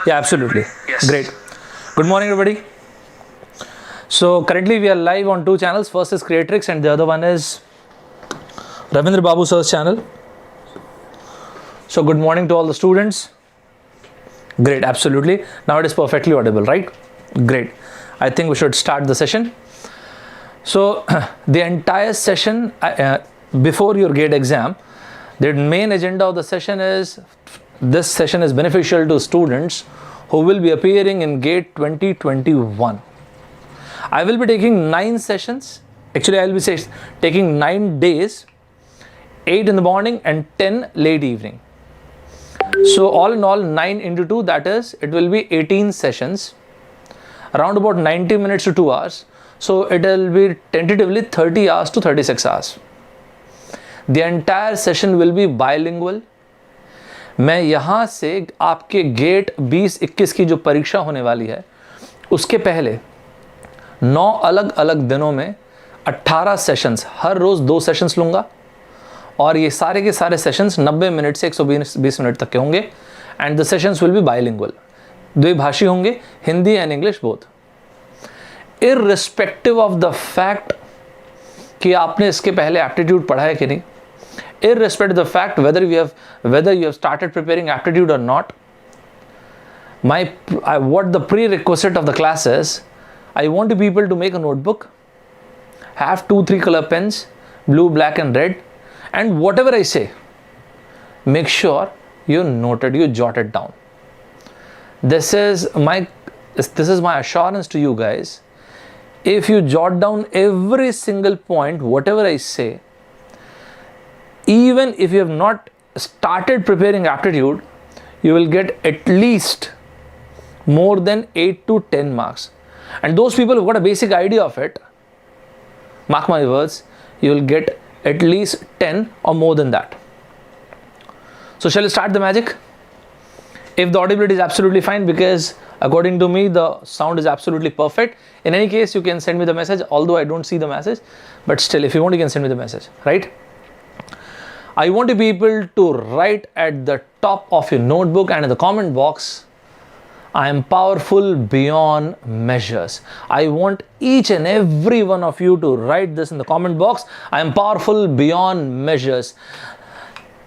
Yeah, absolutely. Yes. Great. Good morning, everybody. So currently we are live on two channels. First is Kreatryx and the other one is Ravindra Babu sir's channel. So good morning to all the students. Great, absolutely. Now it is perfectly audible, right? Great. I think we should start the session. So the entire session before your GATE exam, the main agenda of the session is, this session is beneficial to students who will be appearing in GATE 2021. I will be taking 9 sessions. Actually, I will be taking 9 days, 8 in the morning and 10 late evening. So all in all, 9 into 2, that is, it will be 18 sessions, around about 90 minutes to 2 hours. So it will be tentatively 30 hours to 36 hours. The entire session will be bilingual. मैं यहाँ से आपके gate 20-21 की जो परीक्षा होने वाली है, उसके पहले 9 अलग अलग दिनों में 18 सेशंस, हर रोज़ 2 सेशंस लूँगा और ये सारे के सारे सेशंस 90 मिनट से 120 मिनट तक के होंगे. And the sessions will be bilingual, द्विभाषी होंगे, Hindi and English both. Irrespective of the fact कि आपने इसके पहले एप्टीट्यूड पढ़ा है कि नहीं, irrespective of the fact whether you have started preparing aptitude or not, what the prerequisite of the class is, I want you people to make a notebook, have 2-3 color pens, blue, black and red, and whatever I say, make sure you note it, you jot it down. This is my assurance to you guys. If you jot down every single point, whatever I say, even if you have not started preparing aptitude, you will get at least more than 8 to 10 marks. And those people who've got a basic idea of it, mark my words, you will get at least 10 or more than that. So shall we start the magic? If the audibility is absolutely fine, because according to me the sound is absolutely perfect. In any case, you can send me the message, although I don't see the message, but still if you want, you can send me the message, right? I want you people to write at the top of your notebook and in the comment box, I am powerful beyond measures. I want each and every one of you to write this in the comment box. I am powerful beyond measures.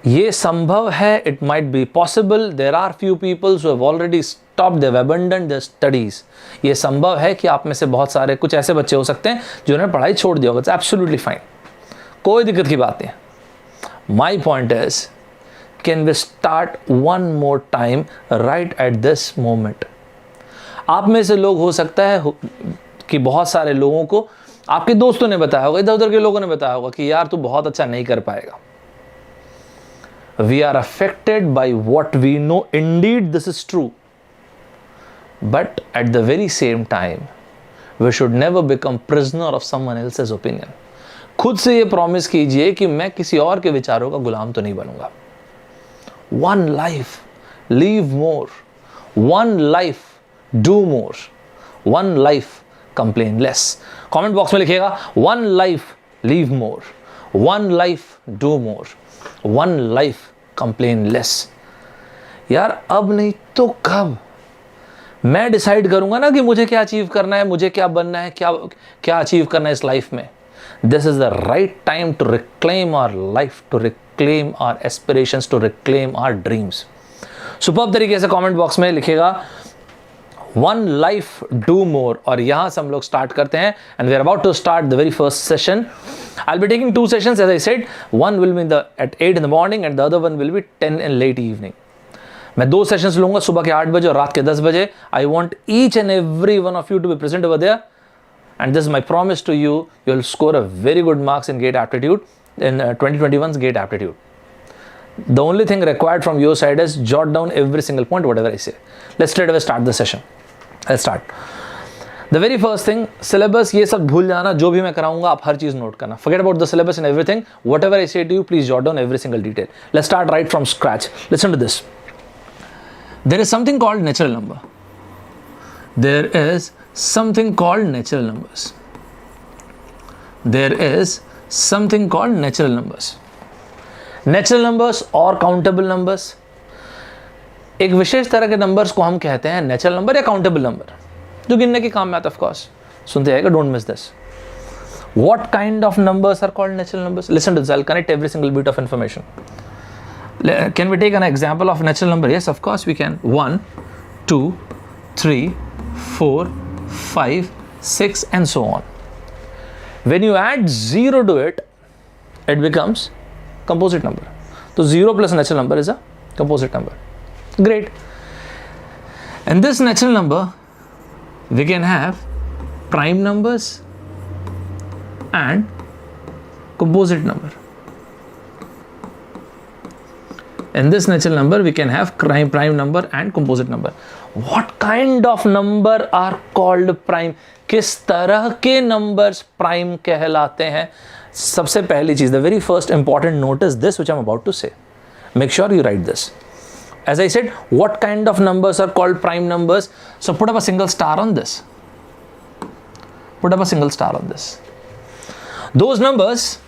ये संभव है, it might be possible. There are few people who have already stopped, they've abandoned their studies. ये संभव है कि आप में से बहुत सारे कुछ ऐसे बच्चे हो सकते हैं जिन्होंने पढ़ाई छोड़ दिया होगा. It's absolutely fine. कोई दिक्कत की बात नहीं. My point is, can we start one more time right at this moment? आप में से लोग हो सकता है कि बहुत सारे लोगों को आपके दोस्तों ने बताया होगा, इधर उधर के लोगों ने बताया होगा कि यार तू बहुत अच्छा नहीं कर पाएगा. We are affected by what we know. Indeed, this is true. But at the very same time, we should never become prisoner of someone else's opinion. खुद से ये प्रॉमिस कीजिए कि मैं किसी और के विचारों का गुलाम तो नहीं बनूंगा. One life, live more. One life, do more. One life, complain less. Comment box में लिखिएगा, one life, live more. One life, do more. One life, complain less. यार अब नहीं तो कब? मैं डिसाइड करूंगा ना कि मुझे क्या अचीव करना है, मुझे क्या बनना है, क्या अचीव करना है इस लाइफ में. This is the right time to reclaim our life, to reclaim our aspirations, to reclaim our dreams. Superb तरीके से कमेंट बॉक्स में लिखेगा one life, do more. और यहाँ से हम लोग स्टार्ट करते हैं and we are about to start the very first session. I'll be taking 2 sessions as I said. One will be at 8 in the morning and the other one will be 10 in late evening. मैं 2 sessions लूँगा, सुबह के 8 बजे और रात के 10 बजे. I want each and every one of you to be present over there. And this is my promise to you, you will score a very good marks in GATE Aptitude, in 2021's GATE Aptitude. The only thing required from your side is jot down every single point, whatever I say. Let's straight away start the session. Let's start. The very first thing, syllabus, ये सब भूल जाना, जो भी मैं कराऊंगा आप हर चीज़ note करना. Forget about the syllabus and everything. Whatever I say to you, please jot down every single detail. Let's start right from scratch. Listen to this. There is something called natural number. There is something called natural numbers. There is something called natural numbers. Natural numbers or countable numbers. एक विशेष तरह के numbers को हम कहते हैं natural number या countable number, जो गिनने के काम में आता है। ऑफ कोर्स सुनते आएगा, don't miss this. What kind of numbers are called natural numbers? Listen to this, I'll connect every single bit of information. Can we take an example of natural number? Yes, of course we can. 1, 2, 3, 4, 5, 6 and so on. When you add 0 to it, it becomes composite number. So 0 plus natural number is a composite number. Great. And this natural number, we can have prime numbers and composite number. In this natural number we can have prime number and composite number. What kind of number are called prime? किस तरह के numbers prime कहलाते हैं? सबसे पहली चीज, the very first important note is this which I'm about to say. Make sure you write this. As I said, what kind of numbers are called prime numbers? So put up a single star on this. Put up a single star on this. Those numbers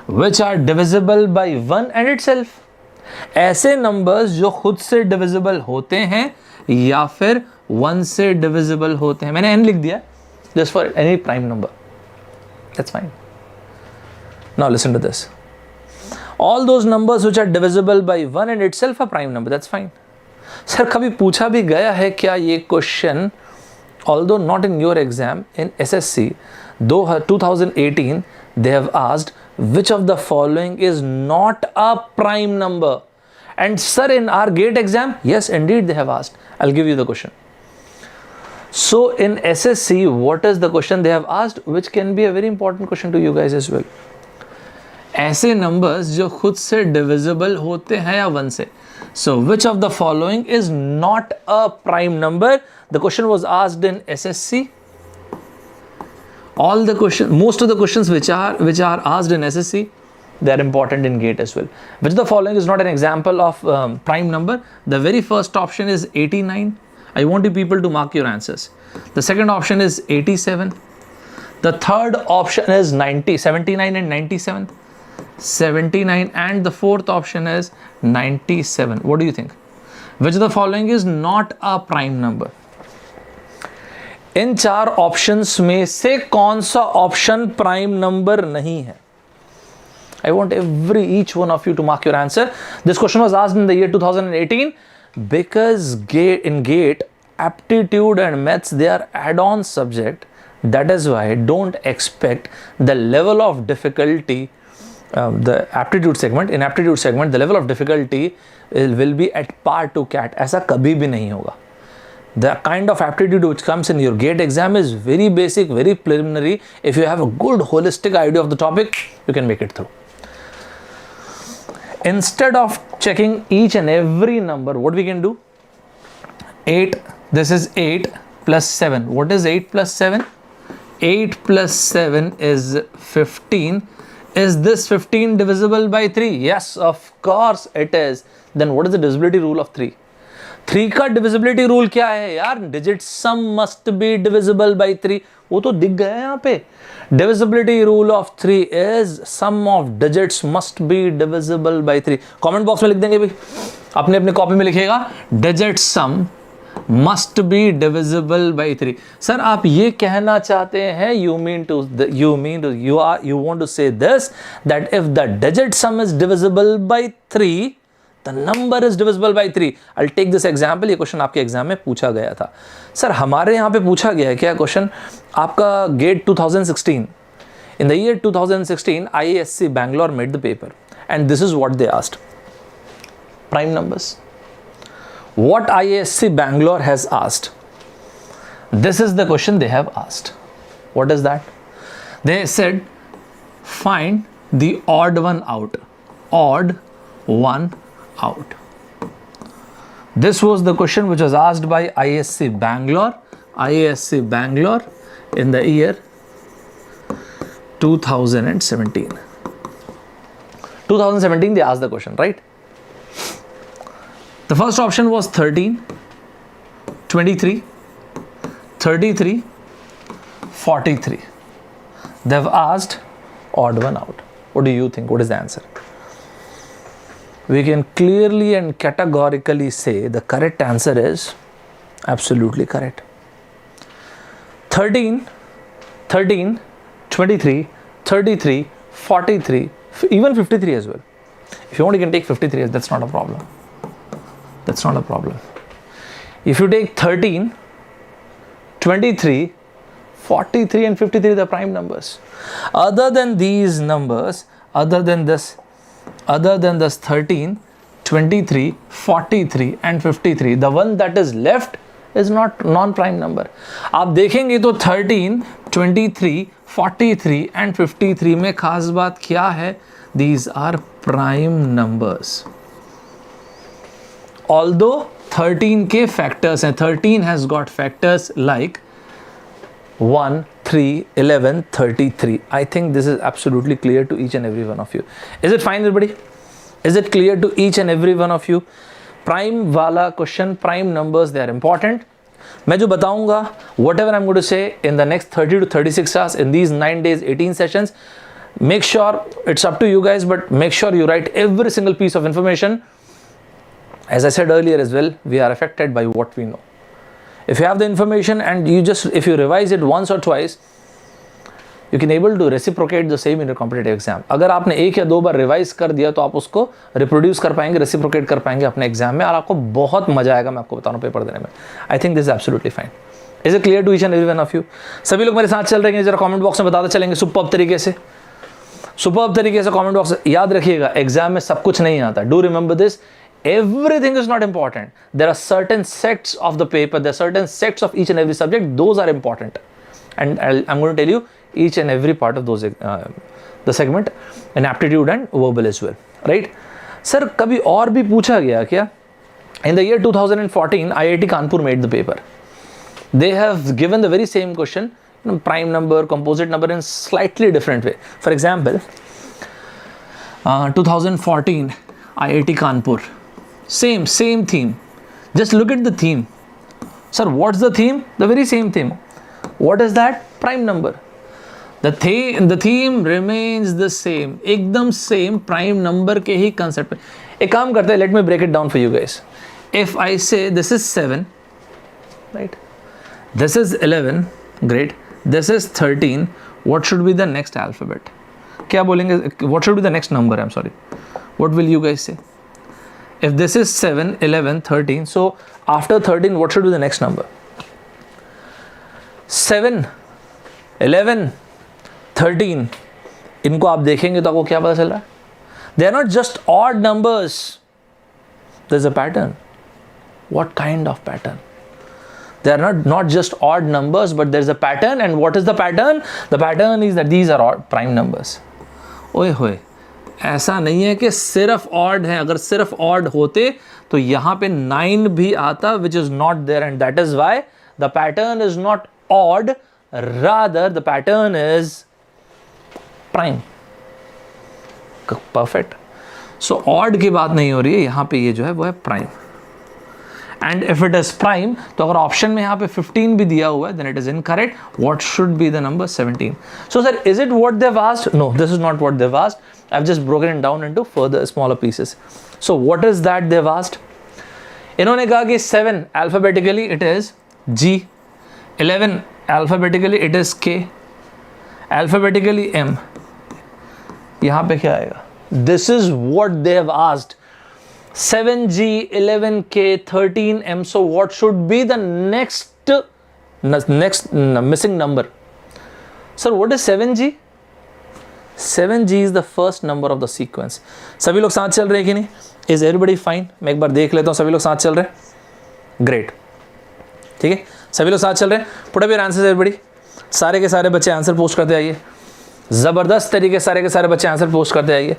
which are divisible by 1 and itself, ऐसे numbers जो खुद से divisible होते हैं या फिर 1 से divisible होते हैं। मैंने n लिख दिया just for any prime number. That's fine. Now listen to this. All those numbers which are divisible by 1 and itself are prime number. That's fine. Sir कभी पूछा भी गया है क्या ये question? Although not in your exam, in SSC, though 2018, they have asked which of the following is not a prime number. And sir, in our GATE exam, yes, indeed they have asked. I'll give you the question. So in SSC, what is the question they have asked, which can be a very important question to you guys as well. ऐसे numbers जो खुद से divisible होते हैं या 1 से. So which of the following is not a prime number? The question was asked in SSC. All the questions, most of the questions which are asked in SSC, they are important in GATE as well. Which of the following is not an example of prime number? The very first option is 89. I want you people to mark your answers. The second option is 87. The third option is 79 and 97. 79 and the fourth option is 97. What do you think? Which of the following is not a prime number? In 4 options में से कौन सा option prime number नहीं है? I want each one of you to mark your answer. This question was asked in the year 2018 because in GATE, aptitude and maths, they are add-on subject. That is why don't expect the level of difficulty. The aptitude segment, in aptitude segment, the level of difficulty will be at par to CAT. ऐसा कभी भी नहीं होगा. The kind of aptitude which comes in your GATE exam is very basic, very preliminary. If you have a good holistic idea of the topic, you can make it through. Instead of checking each and every number, what we can do? 8, this is 8 plus 7. What is 8 plus 7? 8 plus 7 is 15. Is this 15 divisible by 3? Yes, of course it is. Then what is the divisibility rule of 3? 3 का divisibility rule क्या है यार? Digit sum must be divisible by 3. वो तो दिख गया है यहाँ पे. Divisibility rule of 3 is sum of digits must be divisible by 3. Comment box में लिख देंगे भाई. अपने अपने कॉपी में लिखिएगा digit sum must be divisible by 3. Sir आप ये कहना चाहते हैं you want to say this, that if the digit sum is divisible by 3, the number is divisible by 3. I'll take this example. ये क्वेश्चन आपके exam में पूछा गया था. सर हमारे यहाँ पे पूछा गया है क्या क्वेश्चन? आपका GATE 2016. In the year 2016, IISc Bangalore made the paper, and this is what they asked. Prime numbers. What IISc Bangalore has asked? This is the question they have asked. What is that? They said, find the odd one out. Odd one out. This was the question which was asked by IISc Bangalore. IISc Bangalore in the year 2017. 2017 they asked the question, right? The first option was 13, 23, 33, 43. They've asked odd one out. What do you think? What is the answer? we can clearly and categorically say the correct answer is absolutely correct. 13, 23, 33, 43, even 53 as well. If you want, you can take 53, that's not a problem. That's not a problem. If you take 13, 23, 43 and 53, the prime numbers. Other than these numbers, other than this 13, 23, 43 and 53, the one that is left is not non-prime number. आप देखेंगे तो 13, 23, 43 and 53 में खास बात क्या है? These are prime numbers. Although 13 के factors हैं, 13 has got factors like 1, 3, 11, 33. I think this is absolutely clear to each and every one of you. Is it fine, everybody? Is it clear to each and every one of you? Prime वाला question, prime numbers, they are important. मैं जो बताऊंगा, whatever I'm going to say in the next 30 to 36 hours in these 9 days, 18 sessions, make sure, it's up to you guys, but make sure you write every single piece of information. As I said earlier as well, we are affected by what we know. If you have the information and if you revise it once or twice, you can able to reciprocate the same in your competitive exam. अगर आपने एक या दो बार revise कर दिया तो आप उसको रिप्रोड्यूस कर पाएंगे, रेसिप्रोकेट कर पाएंगे अपने एग्जाम में और आपको बहुत मजा आएगा, मैं आपको बता रहा हूँ पेपर देने में. I think this is absolutely fine. Is it clear to each and every one of you? सभी लोग मेरे साथ चल रहे हैं, जरा कमेंट बॉक्स में बताते चलेंगे सुपर्ब तरीके से. सुपर्ब तरीके से कमेंट बॉक्स. याद रखिएगा, एग्जाम में सब कुछ नहीं आता. Do remember this. Everything is not important. There are certain sets of the paper, there are certain sets of each and every subject, those are important. And I'm going to tell you each and every part of those, the segment in aptitude and verbal as well. Right? Sir, कभी और भी पूछा गया क्या? In the year 2014, IIT Kanpur made the paper. They have given the very same question, prime number, composite number in slightly different way. For example, 2014 IIT Kanpur. Same theme. Just look at the theme. Sir, what's the theme? The very same theme. What is that? Prime number. The theme remains the same. एकदम same prime number के ही concept. एक काम करते हैं, let me break it down for you guys. If I say this is 7, right? This is 11, great. This is 13. What should be the next alphabet? क्या बोलेंगे? What should be the next number? I'm sorry. What will you guys say? If this is 7, 11, 13, so after 13, what should be the next number? 7, 11, 13. इनको आप देखेंगे तो आपको क्या पता चल रहा है? They are not just odd numbers. There's a pattern. What kind of pattern? They are not just odd numbers, but there's a pattern. And what is the pattern? The pattern is that these are odd prime numbers. ओए होए, ऐसा नहीं है कि सिर्फ odd है. अगर सिर्फ ऑड होते तो यहाँ पे 9 भी आता, which is not there, and that is why the pattern is not odd, rather the pattern is prime. Perfect. So odd की बात नहीं हो रही है यहाँ पे, ये जो है वो है prime. And if it is prime, तो अगर ऑप्शन में यहाँ पे 15 भी दिया हुआ है, then it is incorrect. What should be the number? 17. So sir, is it what they've asked? No, this is not what they've asked. I've just broken it down into further smaller pieces. So what is that they've asked? इन्होंने कहा कि 7 alphabetically it is G, 11 alphabetically it is K, alphabetically M. यहाँ पे क्या आएगा? This is what they have asked. 7G, 11K, 13M. So what should be the next missing number? Sir, what is 7G? 7G is the first number of the sequence. सभी लोग साथ चल रहे हैं कि नहीं? Is everybody fine? मैं एक बार देख लेता हूँ सभी लोग साथ चल रहे हैं. Great. ठीक है, सभी लोग साथ चल रहे हैं. Put up your answers everybody. सारे के सारे बच्चे आंसर पोस्ट करते आइए. ज़बरदस्त तरीके सारे के सारे बच्चे आंसर पोस्ट करते आइए.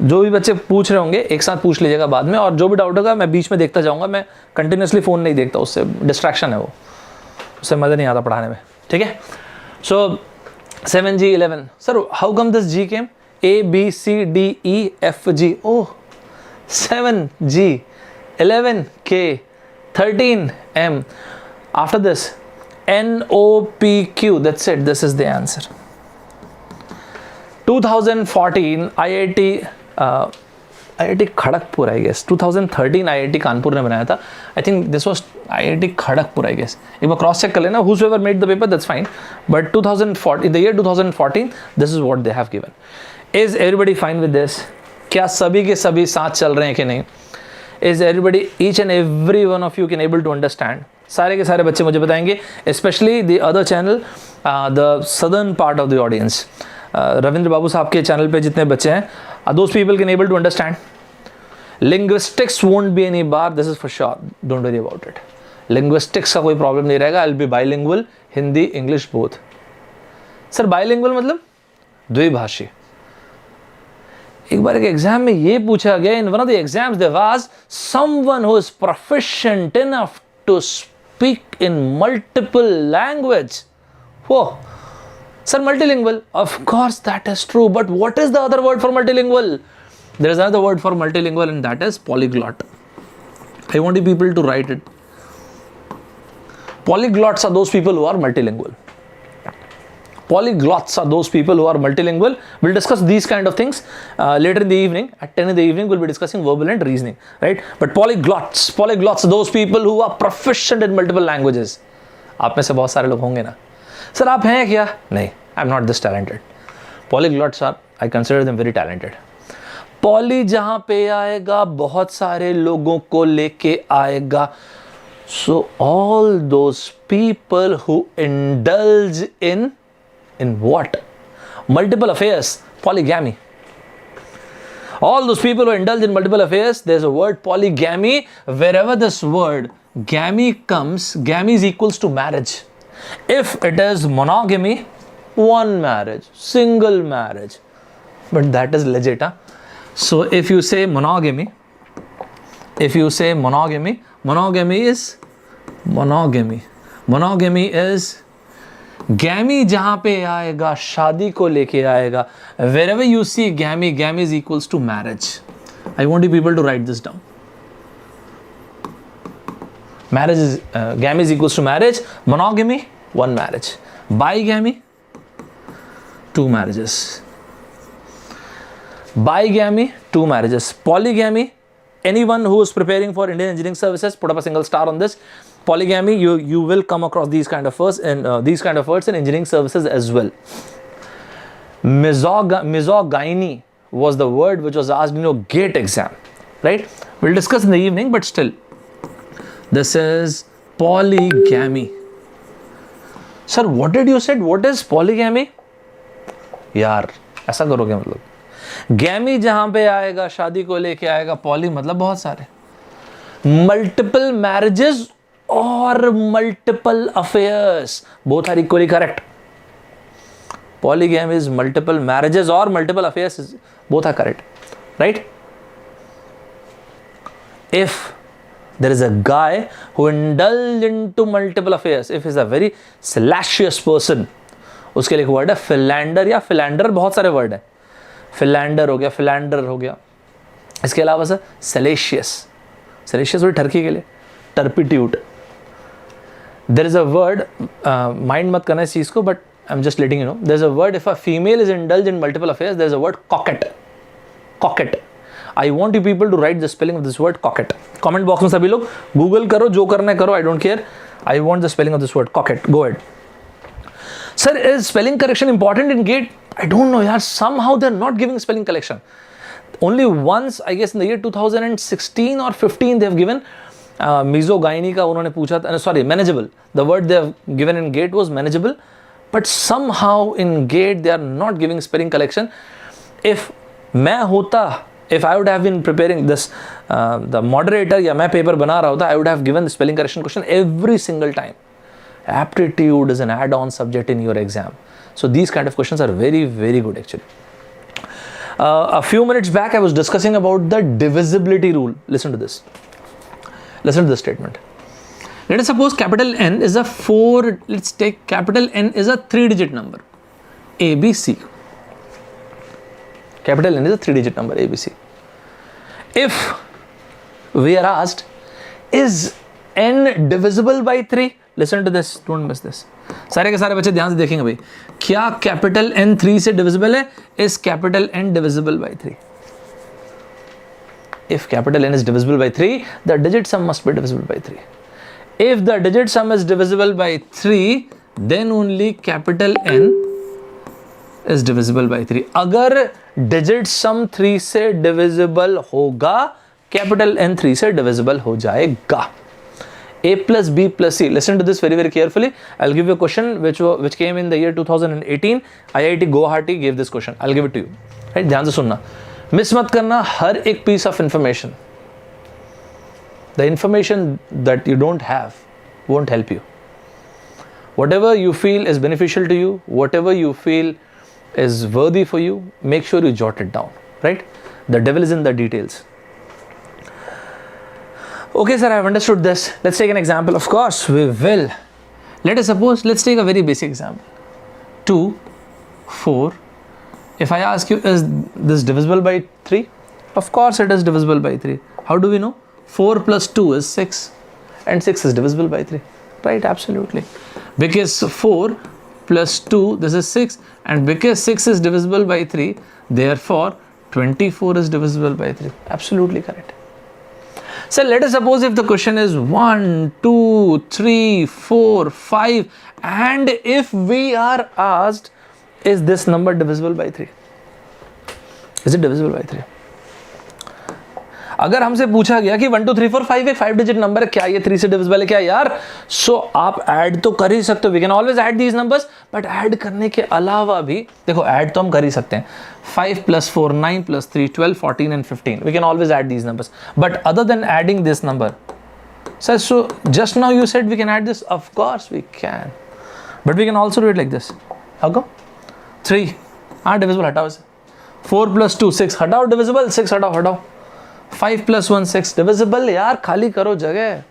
जो भी बच्चे पूछ रहे होंगे एक साथ पूछ लीजिएगा बाद में, और जो भी डाउट होगा मैं बीच में देखता जाऊंगा. मैं कंटिन्यूसली फ़ोन नहीं देखता, उससे डिस्ट्रैक्शन है, वो उससे मज़ा नहीं आता पढ़ाने में. ठीक है. सो 7G, 11. Sir, how come this G came? A, B, C, D, E, F, G. Oh, 7G, 11K, 13M. After this, N, O, P, Q. That's it. This is the answer. 2014 IIT IIT Kharagpur I guess 2013 IIT Kanpur ने बनाया था. I think this was IIT Kharagpur I guess. एक बार cross check कर लेना. whosoever made the paper that's fine, but 2014 in the year 2014 this is what they have given. Is everybody fine with this? क्या सभी के सभी साथ चल रहे हैं कि नहीं? Is everybody, each and every one of you can able to understand? सारे के सारे बच्चे मुझे बताएंगे, especially the other channel, the southern part of the audience. Ravindra बाबू साहब के चैनल पे जितने बच्चे हैं, those people can able to understand. Linguistics won't be any bar, this is for sure. Don't worry about it. Linguistics का कोई problem नहीं रहेगा. I'll be bilingual, Hindi English both. Sir bilingual मतलब द्विभाषी. एक बार एक एग्जाम में ये पूछा गया, in one of the exams there was someone who is proficient enough to speak in multiple language. वो sir multilingual, of course that is true, but what is the other word for multilingual? There is another word for multilingual and that is polyglot. I want you people to write it. Polyglots are those people who are multilingual. Polyglots are those people who are multilingual. We'll discuss these kind of things later in the evening. At 10 in the evening, we'll be discussing verbal and reasoning, right? But polyglots are those people who are proficient in multiple languages. आप में से बहुत सारे लोग होंगे ना, sir आप हैं क्या? नहीं, I'm not this talented. Polyglots are, I consider them very talented. Poly जहाँ पे आएगा बहुत सारे लोगों को लेके आएगा. So all those people who indulge in what? Multiple affairs, polygamy. All those people who indulge in multiple affairs, there's a word polygamy. Wherever this word gamy comes, gamy is equals to marriage. If it is monogamy, one marriage, single marriage. But that is legit, huh? So if you say monogamy, monogamy is गैमी जहां पे आएगा शादी को लेके आएगा. Wherever you see gamy is equals to marriage. I want you people to write this down. Marriage is gamy is equals to marriage. Monogamy, one marriage. Bigamy, two marriages. Bigamy, two marriages. Polygamy, anyone who is preparing for Indian Engineering Services, put up a single star on this. Polygamy, you will come across these kind of words and these kind of words in engineering services as well. Misogyny was the word which was asked in your GATE exam, right? We'll discuss in the evening, but still, this is polygamy. Sir, what did you say? What is polygamy? यार ऐसा करोगे मतलब गैमी जहां पे आएगा शादी को लेके आएगा, पॉली मतलब बहुत सारे, मल्टीपल मैरिजेस और multiple affairs, both are equally correct. Polygamy is multiple marriages or multiple affairs, both are correct, right? If there is a guy who indulges into multiple affairs, if he is a very salacious person, उसके लिए एक word है Philander या Philander, बहुत सारे word है. Philander हो गया, फिलैंडर हो गया. इसके अलावा सर सलेशियस, सलेशियस वर्ड टर्की के लिए turpitude. There is a word, mind मत करना इस चीज को, but I'm just letting you know. There's a word, if a female is indulged in multiple affairs, there's a word coquette. Coquette. I want you people to write the spelling of this word coquette. Comment box में सभी लोग Google करो, जो करना है करो, I don't care. I want the spelling of this word coquette. Go ahead. Sir, is spelling correction important in GATE? I don't know, yaar. Somehow they're not giving spelling correction. Only once, I guess in the year 2016 or 15, they have given misogyny का उन्होंने पूछा था. Sorry, manageable. The word they have given in GATE was manageable. But somehow in GATE they are not giving spelling correction. If मैं होता, if I would have been preparing this, the moderator या मैं paper बना रहा होता, I would have given the spelling correction question every single time. Aptitude is an add-on subject in your exam. So these kind of questions are very, very good actually. A few minutes back I was discussing about the divisibility rule. Listen to this. Listen to this statement. Let us suppose capital N is a 4, let's take capital N is a 3-digit number, ABC. Capital N is a 3-digit number, ABC. If we are asked, is N divisible by 3? Listen to this, don't miss this. सारे के सारे बच्चे ध्यान से देखेंगे भाई, क्या capital N 3 से divisible है? Is capital N divisible by 3? if capital N is divisible by 3, the digit sum must be divisible by 3. If the digit sum is divisible by 3, then only capital N is divisible by 3. अगर digit sum 3 से divisible होगा, capital N 3 से divisible हो जाएगा. A plus B plus C. Listen to this very, very carefully. I'll give you a question which came in the year 2018. IIT Guwahati gave this question. I'll give it to you. Right? ध्यान से सुनना. Miss मत करना हर एक piece of information. The information that you don't have won't help you. Whatever you feel is beneficial to you, whatever you feel is worthy for you, make sure you jot it down. Right? The devil is in the details. Okay, sir, I have understood this. Let's take an example. Of course, we will. Let's take a very basic example. 2, 4. If I ask you, is this divisible by 3? Of course, it is divisible by 3. How do we know? 4 plus 2 is 6. And 6 is divisible by 3. Right, absolutely. Because 4 plus 2, this is 6. And because 6 is divisible by 3, therefore, 24 is divisible by 3. Absolutely correct. So let us suppose if the question is 1, 2, 3, 4, 5 and if we are asked, is this number divisible by 3? Is it divisible by 3? अगर हमसे पूछा गया कि 1 2 3 4 5 एक 5 digit number है, क्या ये 3 से डिविजिबल है क्या यार? सो आप ऐड तो कर ही सकते हो, we can always add these numbers, but add करने के अलावा भी देखो ऐड तो हम कर ही सकते हैं. 5 + 4 9 + 3 12 14 and 15, we can always add these numbers, but other than adding this number, so just now you said we can add this, of course we can, but we can also do it like this. How come? 3 हाँ divisible हटाओ इसे, 4 + 2 6 हटाओ divisible, 6 हटाओ 5 + 1 6 divisible, यार खाली करो जगह.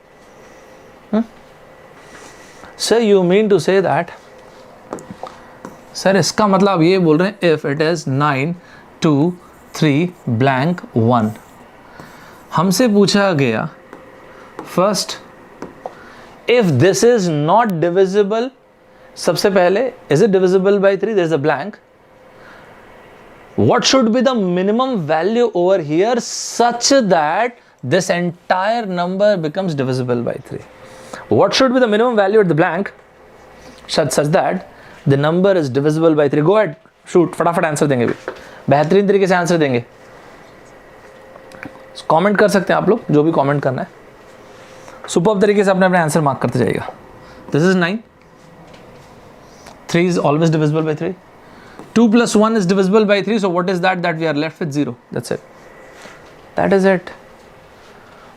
So you mean to say that, sir इसका मतलब ये बोल रहे हैं if it is 9 2 3 blank 1, हमसे पूछा गया first if this is not divisible, सबसे पहले is it divisible by 3, there is a blank, what should be the minimum value over here such that this entire number becomes divisible by 3? What should be the minimum value at the blank such that the number is divisible by 3? Go ahead, shoot, फटाफट answer देंगे, भी बेहतरीन तरीके से answer देंगे. Comment कर सकते हैं आप लोग, जो भी कमेंट करना है सुपर्ब तरीके से अपने आंसर मार्क करते जाइएगा. This is 9, 3 is always divisible by 3, 2 + 1 is divisible by 3, so what is that we are left with? 0. That's it. That is it.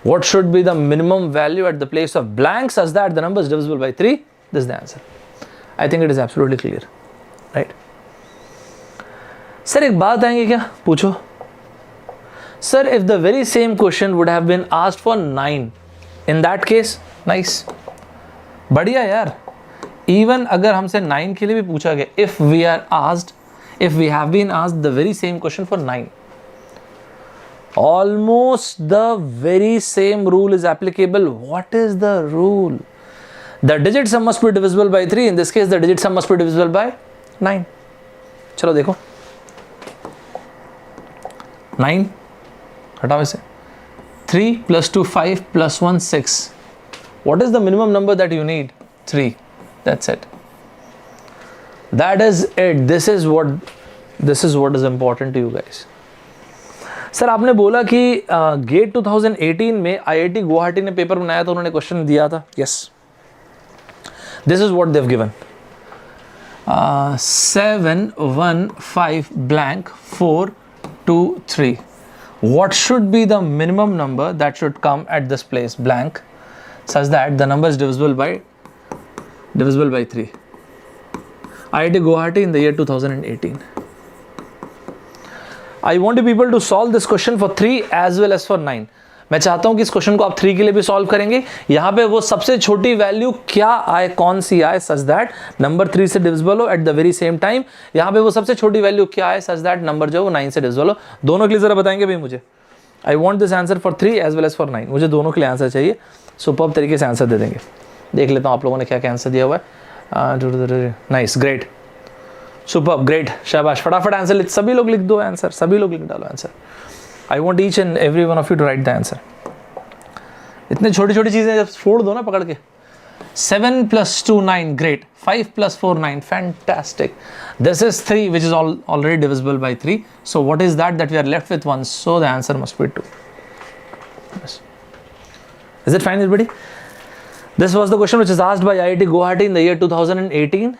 What should be the minimum value at the place of blank such that the number is divisible by 3? This is the answer. I think it is absolutely clear, right? Sir, एक बात आएंगे क्या? पूछो. Sir, if the very same question would have been asked for 9, in that case, nice. बढ़िया यार. Even अगर हमसे 9 के लिए भी पूछा गया, if we have been asked the very same question for 9, almost the very same rule is applicable. What is the rule? The digit sum must be divisible by 3. In this case, the digit sum must be divisible by 9. चलो देखो, 9 हटाओ इसे, 3 + 2 5 + 1 6. What is the minimum number that you need? 3. That's it. That is it. This is what is important to you guys. Sir आपने बोला कि gate 2018 में IIT Guwahati ने paper बनाया था, उन्होंने क्वेश्चन दिया था. Yes. This is what they've given. 7 1 5 blank 4 2 3. What should be the minimum number that should come at this place blank such that the number is divisible by 3? IIT Guwahati in the year 2018. I want you people to solve this question for 3 as well as for 9. मैं चाहता हूं कि इस question को आप 3 के लिए भी सॉल्व करेंगे. यहां पे वो सबसे छोटी वैल्यू क्या आए, कौन सी आए सच दैट नंबर 3 से डिविजिबल हो at the very same time. यहां पे वो सबसे छोटी वैल्यू क्या आए सच दैट नंबर जो है वो 9 से डिविजिबल हो. दोनों के लिए जरा बताएंगे भाई मुझे. I want this answer for 3 as well as for 9. मुझे दोनों के लिए आंसर चाहिए. सुपर्ब तरीके से आंसर दे देंगे. देख लेता हूँ आप लोगों ने क्या क्या आंसर दिया हुआ है. नाइस, ग्रेट, सुपर्ब, ग्रेट, शाबाश. फटाफट आंसर सभी लोग लिख दो आंसर, सभी लोग लिख डालो answer. I want each and every one of you to write the answer. इतने छोटी छोटी चीज़ें जब फोड़ दो ना पकड़ के. 7 plus 2 9, great. 5 plus 4 9, fantastic. This is 3, which is already divisible by 3. So what is that we are left with 1? So the answer must be 2. Yes. Is it fine, everybody? This was the question which is asked by IIT Guwahati in the year 2018.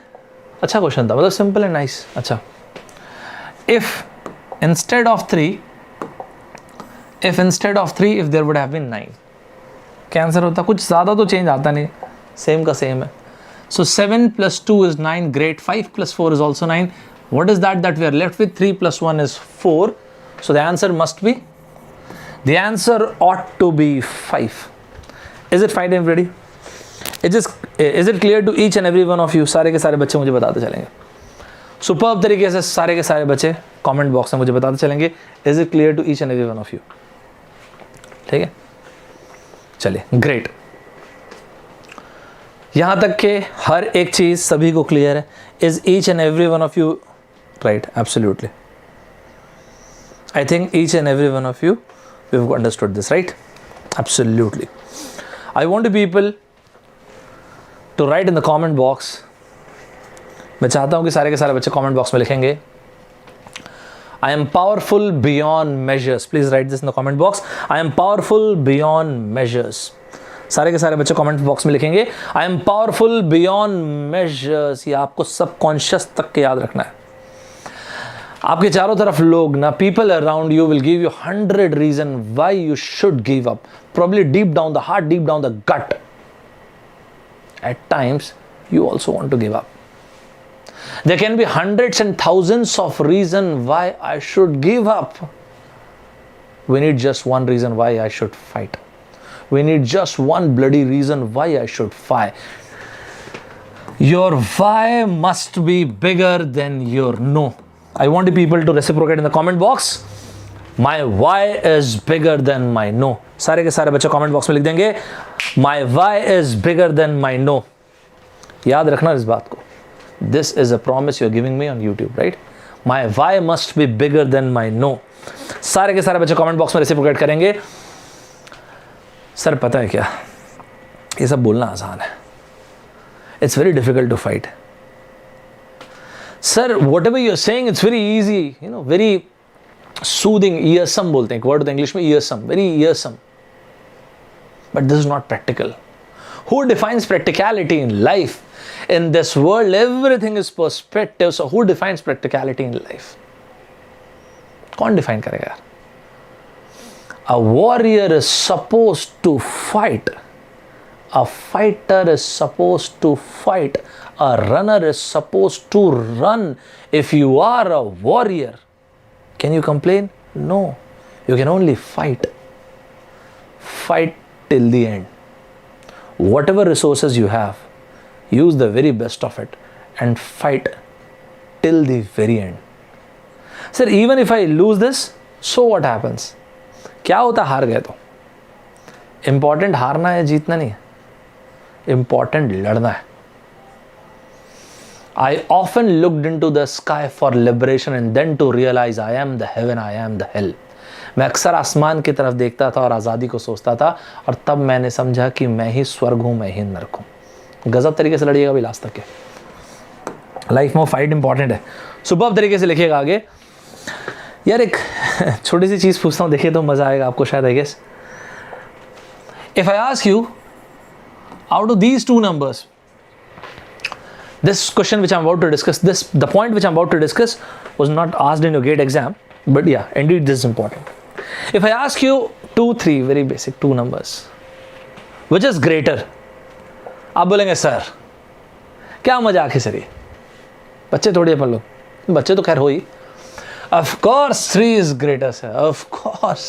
अच्छा question था, मतलब simple and nice. अच्छा. If instead of 3, if there would have been 9, क्या answer होता? कुछ ज़्यादा तो change आता नहीं, सेम का सेम है. So 7 plus 2 is 9, great. 5 plus 4 is also 9. What is that we are left with? 3 plus 1 is 4. So the answer must be, the answer ought to be 5. Is it fine, everybody? Is it clear to each and every one of you? सारे के सारे बच्चे मुझे बताते चलेंगे. Superb तरीके से सारे के सारे बच्चे comment box में मुझे बताते चलेंगे. Is it clear to each and every one of you? ठीक है, चलिए, ग्रेट. यहां तक के हर एक चीज सभी को क्लियर है. Is each and every one of you right? Absolutely. I think each and every one of you have understood this, right? Absolutely. I want people to write in the comment box. मैं चाहता हूं कि सारे के सारे बच्चे comment box में लिखेंगे, I am powerful beyond measures. Please write this in the comment box. I am powerful beyond measures. सारे के सारे बच्चे कमेंट बॉक्स में लिखेंगे I am powerful beyond measures. ये आपको सबकॉन्शियस तक के याद रखना है. आपके चारों तरफ लोग ना, people around you will give you 100 reasons why you should give up. Probably deep down the heart, deep down the gut, at times you also want to give up. There can be hundreds and thousands of reasons why I should give up. We need just one reason why I should fight. We need just one bloody reason why I should fight. Your why must be bigger than your no. I want the people to reciprocate in the comment box. My why is bigger than my no. सारे के सारे बच्चे comment box में लिख देंगे My why is bigger than my no. याद रखना इस बात को. This is a promise you're giving me on YouTube, right? My why must be bigger than my no. सारे के सारे बच्चे कमेंट बॉक्स में रेसिप्रोकेट करेंगे. सर पता है क्या, ये सब बोलना आसान है. It's very difficult to fight. Sir, whatever you're saying, it's very easy. You know, very soothing. Earsome बोलते हैं, एक word होता है इंग्लिश में, earsome. Very earsome. But this is not practical. Who defines practicality in life? In this world, everything is perspective. So who defines practicality in life? कौन define करेगा? A warrior is supposed to fight. A fighter is supposed to fight. A runner is supposed to run. If you are a warrior, can you complain? No. You can only fight. Fight till the end. Whatever resources you have, use the very best of it and fight till the very end. Sir, even if I lose this, so what happens? क्या होता हार गए तो? Important हारना है, जीतना नहीं है. Important लड़ना है. I often looked into the sky for liberation and then to realize I am the heaven, I am the hell. मैं अक्सर आसमान की तरफ देखता था और आज़ादी को सोचता था, और तब मैंने समझा कि मैं ही स्वर्ग हूँ, मैं ही नरक हूँ. गजब तरीके से लड़िएगा भी लास्ट तक के. लाइफ में फाइट इंपॉर्टेंट है. सुबह तरीके से लिखिएगा आगे. यार एक छोटी सी चीज़ पूछता हूँ, देखिए तो मज़ा आएगा आपको शायद. I guess if I ask you out of these two numbers, this question which I'm about to discuss, the point which I'm about to discuss was not asked in your GATE exam, but yeah, indeed this is important. If I ask you 2, 3 very basic 2 numbers, which is greater? आप बोलेंगे sir क्या मजाक है sir, ये बच्चे थोड़ी अपन लोग, बच्चे तो खैर हो ही. Of course 3 is greater sir, of course.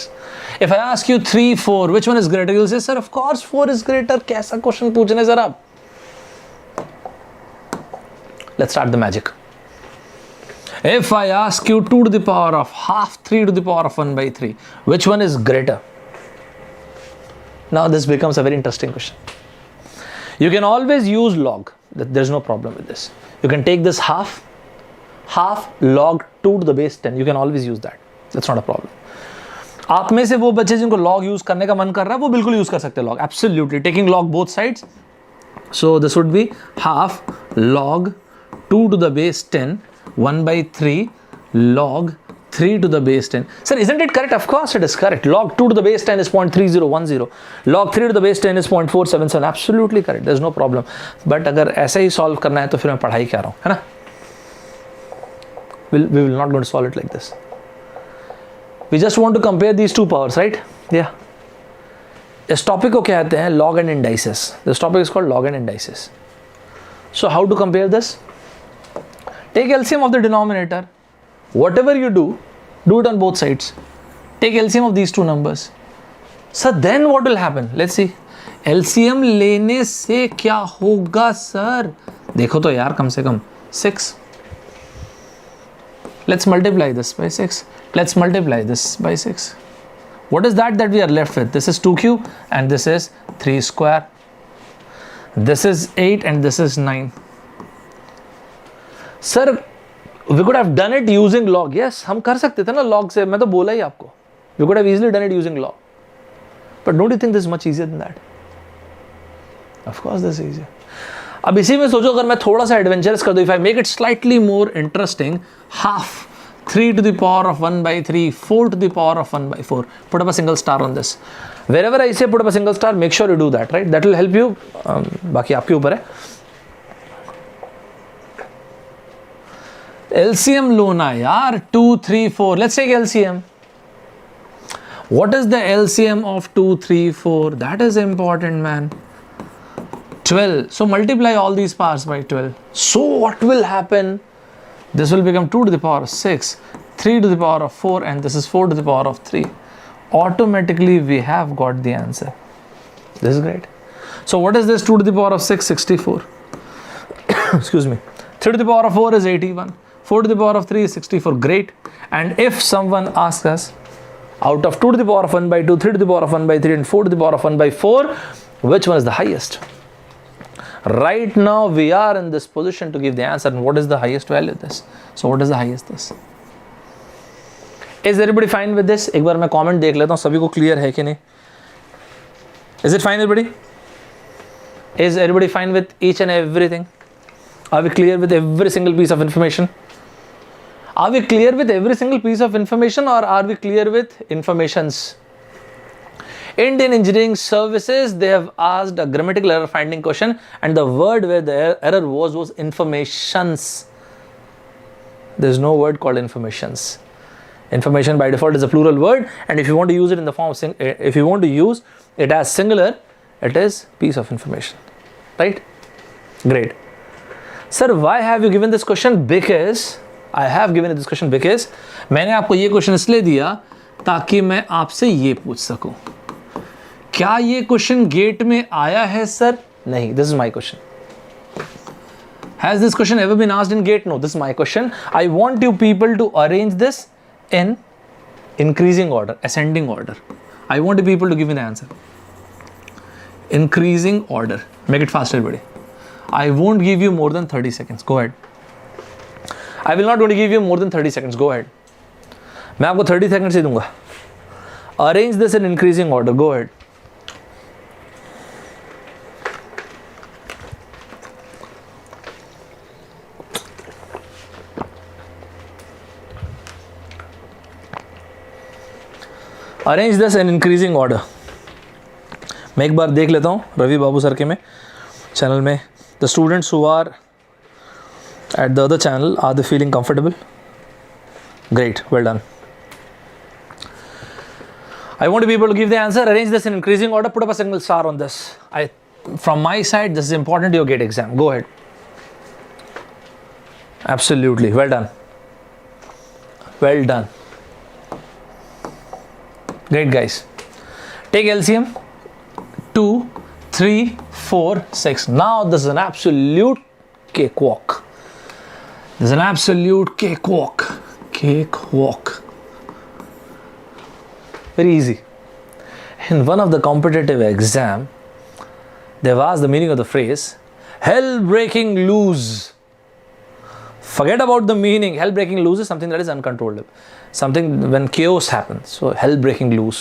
If I ask you 3, 4, which one is greater? You'll say sir of course 4 is greater. कैसा क्वेश्चन पूछ रहे सर आप? Let's start the magic. If I ask you 2 to the power of half, 3 to the power of 1 by 3, which one is greater? Now this becomes a very interesting question. You can always use log. There's no problem with this. You can take this half log 2 to the base 10. You can always use that. That's not a problem. आप में से वो बच्चे जिनको log use करने का मन कर रहा है वो बिल्कुल यूज कर सकते हैं log, absolutely, taking log both sides. So this would be half log 2 to the base 10 1 by 3 log 3 to the base 10. Sir, isn't it correct? Of course it is correct. Log 2 to the base 10 is 0.3010. Log 3 to the base 10 is 0.477. Absolutely correct. There's no problem. But अगर ऐसे ही solve करना है तो फिर मैं पढ़ाई क्या रहा हूँ, है ना? We will not going to solve it like this. We just want to compare these two powers, right? Yeah. इस topic को क्या कहते हैं? Log and indices. This topic is called log and indices. So how to compare this? Take LCM of the denominator. Whatever you do it on both sides. Take LCM of these two numbers. So then what will happen? Let's see. LCM लेने से क्या होगा sir? देखो तो यार, कम से कम 6. Let's multiply this by 6. Let's multiply this by 6. What is that we are left with? This is 2 cube and this is 3 square. This is 8 and this is 9. Sir, we could have done it using log. Yes, हम कर सकते थे ना log से. मैं तो बोला ही आपको. We could have easily done it using log. But don't you think this is much easier than that? Of course this is easier. अब इसी में सोचो अगर मैं थोड़ा सा adventurous कर दूँ, if I make it slightly more interesting, half 3 to the power of 1 by 3, 4 to the power of 1 by 4. Put up a single star on this. Wherever I say put up a single star, make sure you do that, right? That will help you. बाकी आपके ऊपर है. LCM लो ना यार, 2, 3, 4. Let's take LCM. What is the LCM of 2, 3, 4? That is important, man. 12. So multiply all these powers by 12. So what will happen? This will become 2 to the power of 6, 3 to the power of 4, and this is 4 to the power of 3. Automatically we have got the answer. This is great. So what is this? 2 to the power of 6, 64. Excuse me. 3 to the power of 4 is 81. 4 to the power of 3 is 64. Great. And if someone asks us, out of 2 to the power of 1 by 2, 3 to the power of 1 by 3, and 4 to the power of 1 by 4, which one is the highest? Right now we are in this position to give the answer. And what is the highest value of this? So what is the highest this? Is everybody fine with this? एक बार मैं comment देख लेता हूँ सभी को clear है कि नहीं? Is it fine, everybody? Is everybody fine with each and everything? Are we clear with every single piece of information? Are we clear with every single piece of information, or are we clear with informations? Indian Engineering Services, they have asked a grammatical error finding question, and the word where the error was informations. There is no word called informations. Information by default is a plural word, and if you want to use it in the form of if you want to use it as singular, it is piece of information, right? Great. Sir, why have you given this question? Because I have given this question because मैंने आपको ये question इसलिए दिया ताकि मैं आपसे ये पूछ सकूं. क्या ये क्वेश्चन गेट में आया है सर? नहीं. This is my question. Has this question ever been asked in GATE? No, this is my question. I want you people to arrange this in increasing order, ascending order. I want you people to give me the answer. Increasing order. Make it faster, everybody. I won't give you more than 30 seconds. Go ahead. I will not going to give you more than 30 seconds. Go ahead. मैं आपको 30 seconds ही दूंगा. Arrange this in increasing order. Go ahead. Arrange this in increasing order. मैं एक बार देख लेता हूँ रवि बाबू sir के में चैनल में. The students who are at the other channel, are they feeling comfortable? Great, well done. I want to be able to give the answer. Arrange this in increasing order. Put up a single star on this. From my side, this is important to your GATE exam. Go ahead. Absolutely, well done. Well done. Great, guys. Take LCM. 2, 3, 4, 6. Now this is an absolute cakewalk. This is an absolute cakewalk. Cakewalk. Very easy. In one of the competitive exam, they've asked the meaning of the phrase hell breaking loose Forget about the meaning. Hell breaking loose is something that is uncontrollable. Something when chaos happens. So hell breaking loose.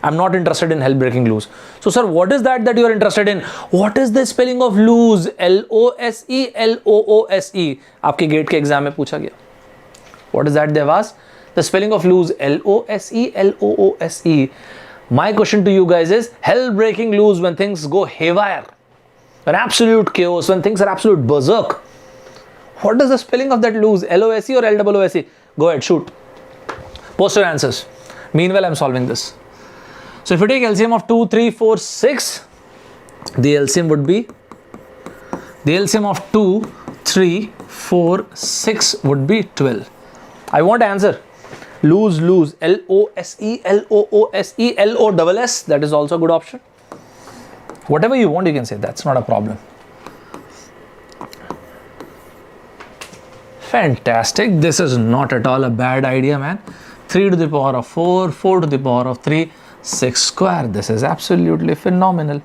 I'm not interested in hell breaking loose. So sir, what is that you are interested in? What is the spelling of loose? L-O-S-E, L-O-O-S-E. आपके gate के exam में पूछा गया. What is that they have asked? The spelling of loose, L-O-S-E, L-O-O-S-E. My question to you guys is, hell breaking loose when things go haywire, when absolute chaos, when things are absolute berserk. What is the spelling of that loose? L-O-S-E or L-O-O-S-E? Go ahead, shoot. Post your answers. Meanwhile, I'm solving this. So if you take LCM of 2, 3, 4, 6, the LCM would be, the LCM of 2, 3, 4, 6 would be 12. I want answer. Lose, lose, L-O-S-E, L-O-O-S-E, L-O-S-S, that is also a good option. Whatever you want, you can say, that's not a problem. Fantastic, this is not at all a bad idea, man. 3 to the power of 4, 4 to the power of 3, 6 square, this is absolutely phenomenal.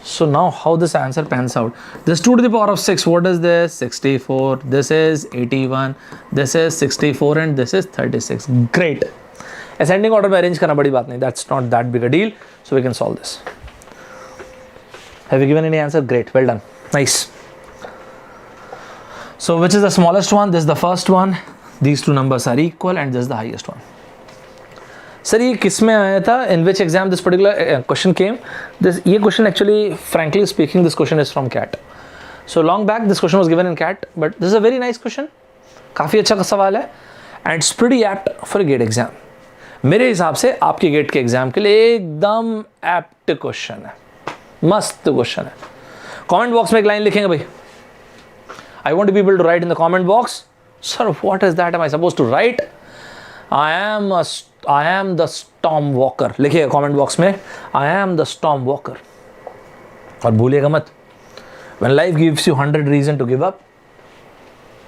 So now how this answer pans out. This 2 to the power of 6, what is this? 64, this is 81, this is 64 and this is 36. Great. Ascending order में arrange करना बड़ी बात नहीं. That's not that big a deal. So we can solve this. Have you given any answer? Great. Well done. Nice. So which is the smallest one? This is the first one. These two numbers are equal and this is the highest one. Sir ये किस में आया था? In which exam this particular question came? ये question actually, frankly speaking, this question is from CAT. So long back this question was given in CAT, but this is a very nice question. काफ़ी अच्छा सवाल है and it's pretty apt for a GATE exam. मेरे हिसाब से आपके GATE के exam के लिए एकदम apt question है, मस्त question है. Comment box में एक line लिखेंगे भाई. I want people to write in the comment box. Sir, what is that? Am I supposed to write? I am the storm walker. लिखिएगा comment box में. I am the storm walker. और भूलिएगा मत. When life gives you 100 reasons to give up,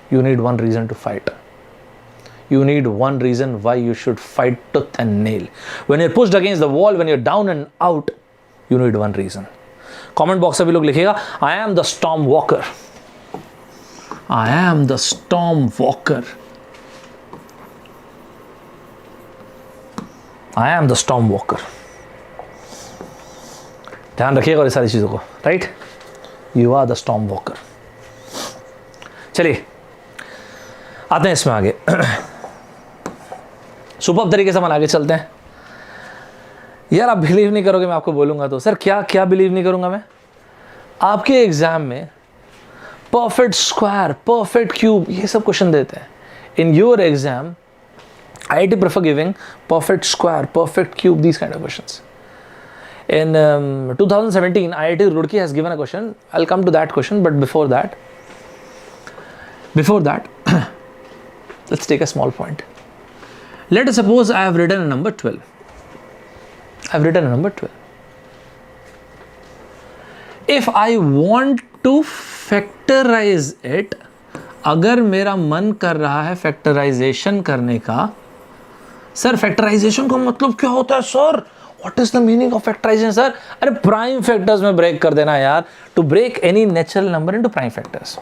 you need one reason to fight. You need one reason why you should fight tooth and nail. When you're pushed against the wall, when you're down and out, you need one reason. Comment box में भी लोग लिखिएगा. I am the storm walker. I am the storm walker. I am the storm walker. ध्यान रखिएगा ये सारी चीज़ों को, right? You are the storm walker. चलिए आते हैं इसमें आगे. सुपर तरीके से हम आगे चलते हैं. यार आप बिलीव नहीं करोगे मैं आपको बोलूँगा तो. सर क्या क्या बिलीव नहीं करूँगा मैं? आपके एग्जाम में परफेक्ट स्क्वायर, परफेक्ट क्यूब, ये सब क्वेश्चन देते हैं. In your exam IIT prefer giving perfect square, perfect cube, these kind of questions. In 2017, IIT Roorkee has given a question. I'll come to that question, but before that, let's take a small point. Let us suppose I have written a number 12. I've written a number 12. If I want to factorize it, अगर मेरा मन कर रहा है factorisation करने का, sir factorisation का मतलब क्या होता है sir? What is the meaning of factorization sir? अरे प्राइम फैक्टर्स में ब्रेक कर देना यार. To break any natural number into prime factors.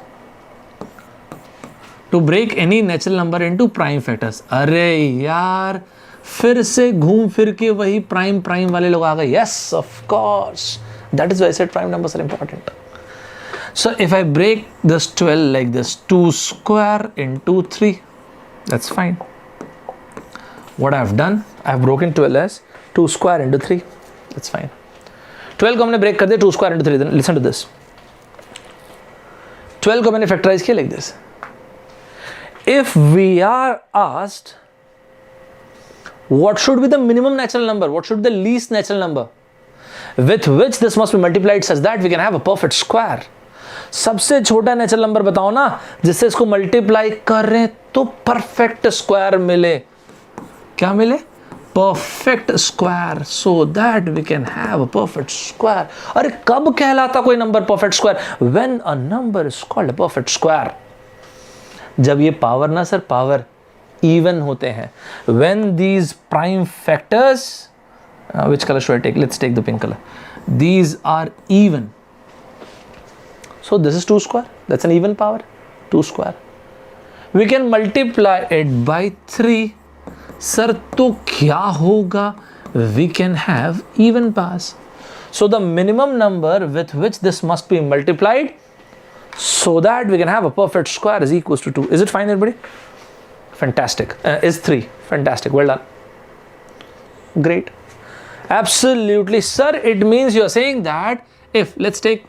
To break any natural number into prime factors. अरे यार फिर से घूम फिर के वही प्राइम वाले लोग आ गए. Yes of course, that is why I said prime numbers are important. So if I break this 12 like this, 2 square into 3, that's fine. What I have done, I have broken 12 as 2 square into 3, that's fine. 12 को हमने break कर दिया 2 square into 3. Then listen to this. 12 को मैंने factorize किया like this. If we are asked what should be the minimum natural number, what should be the least natural number with which this must be multiplied such that we can have a perfect square, सबसे छोटा natural number बताओ ना जिससे इसको multiply करें तो perfect square मिले. क्या मिले? Perfect square, so that we can have a perfect square. अरे कब कहलाता कोई number perfect square? When a number is called a perfect square. जब ये पावर ना सर, पावर इवन होते हैं. When these prime factors, which colour should I take? Let's take the pink colour. These are even. So this is 2 square. That's an even power. 2 square. we can multiply it by 3. Sir, तो क्या होगा? We can have even pass. So the minimum number with which this must be multiplied so that we can have a perfect square is equals to 2. Is it fine, everybody? Fantastic. Is 3. Fantastic. Well done. Great. Absolutely. Sir, it means you're saying that if, let's take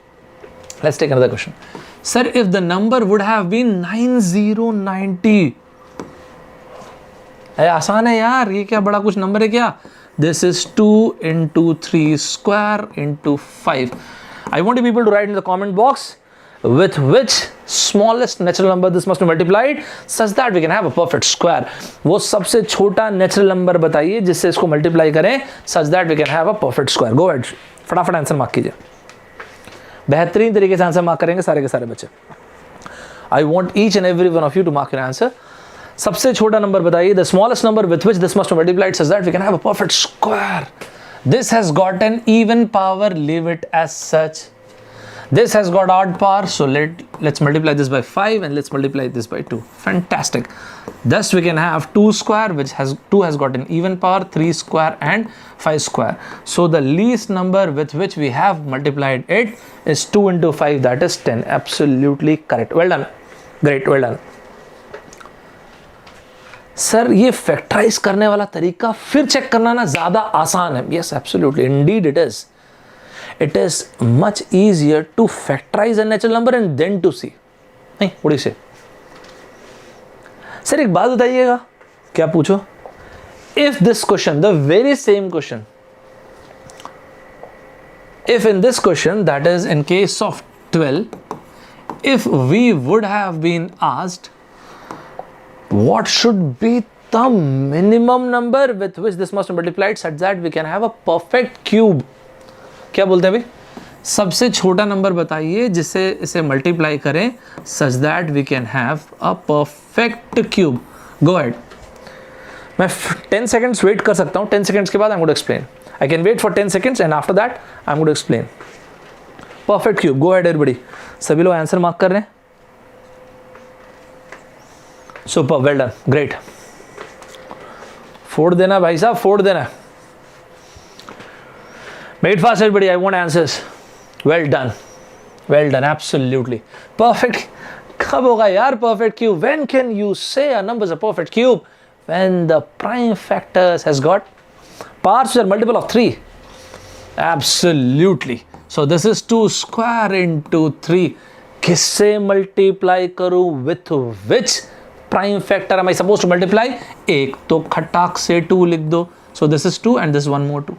another question. Sir, if the number would have been 9090. आसान है यार, ये क्या बड़ा कुछ number है क्या? This is 2 into 3 square into 5. I want you people to write in the comment box with which smallest natural number this must be multiplied such that we can have a perfect square. वो सबसे छोटा natural number बताइए जिससे इसको multiply करें such that we can have a perfect square. Go ahead, फटाफट answer mark कीजिए. बेहतरीन तरीके से आंसर मार्क करेंगे सारे के सारे बच्चे. I want each and every one of you to mark your answer. सबसे छोटा नंबर बताइए, the smallest number with which this must be multiplied such that we can have a perfect square. This has got an even power, leave it as such. This has got odd power, so let's multiply this by 5 and let's multiply this by 2. Fantastic. Thus we can have 2 square, which has 2 has got an even power, 3 square and 5 square. So the least number with which we have multiplied it is 2 into 5, that is 10. Absolutely correct. Well done. Great. Well done. Sir ये factorise करने वाला तरीका फिर check करना ना ज़्यादा आसान है. Yes absolutely, indeed it is much easier to factorize a natural number and then to see. नहीं, व्हाट डू से? सर एक बात बताइएगा. क्या पूछो? If this question, the very same question, if in this question that is in case of 12, if we would have been asked what should be the minimum number with which this must be multiplied such that we can have a perfect cube. क्या बोलते हैं भाई? सबसे छोटा number बताइए जिससे इसे multiply करें such that we can have a perfect cube. Go ahead. मैं 10 seconds wait कर सकता हूँ. 10 seconds के बाद I'm going to explain. I can wait for 10 seconds and after that I'm going to explain. Perfect cube. Go ahead everybody. सभी लोग answer mark कर रहे हैं. Super, well done, great. फोड़ देना भाई साहब, फोड़ देना. Made fast everybody, I want answers. Well done, well done, absolutely perfect. कब होगा यार perfect cube? When can you say a number is a perfect cube? When the prime factors has got parts which are multiple of 3. Absolutely. So this is 2 square into 3. किससे multiply करूं? With which prime factor am I supposed to multiply? एक तो खटाक से 2 लिख दो. So this is 2 and this is one more 2.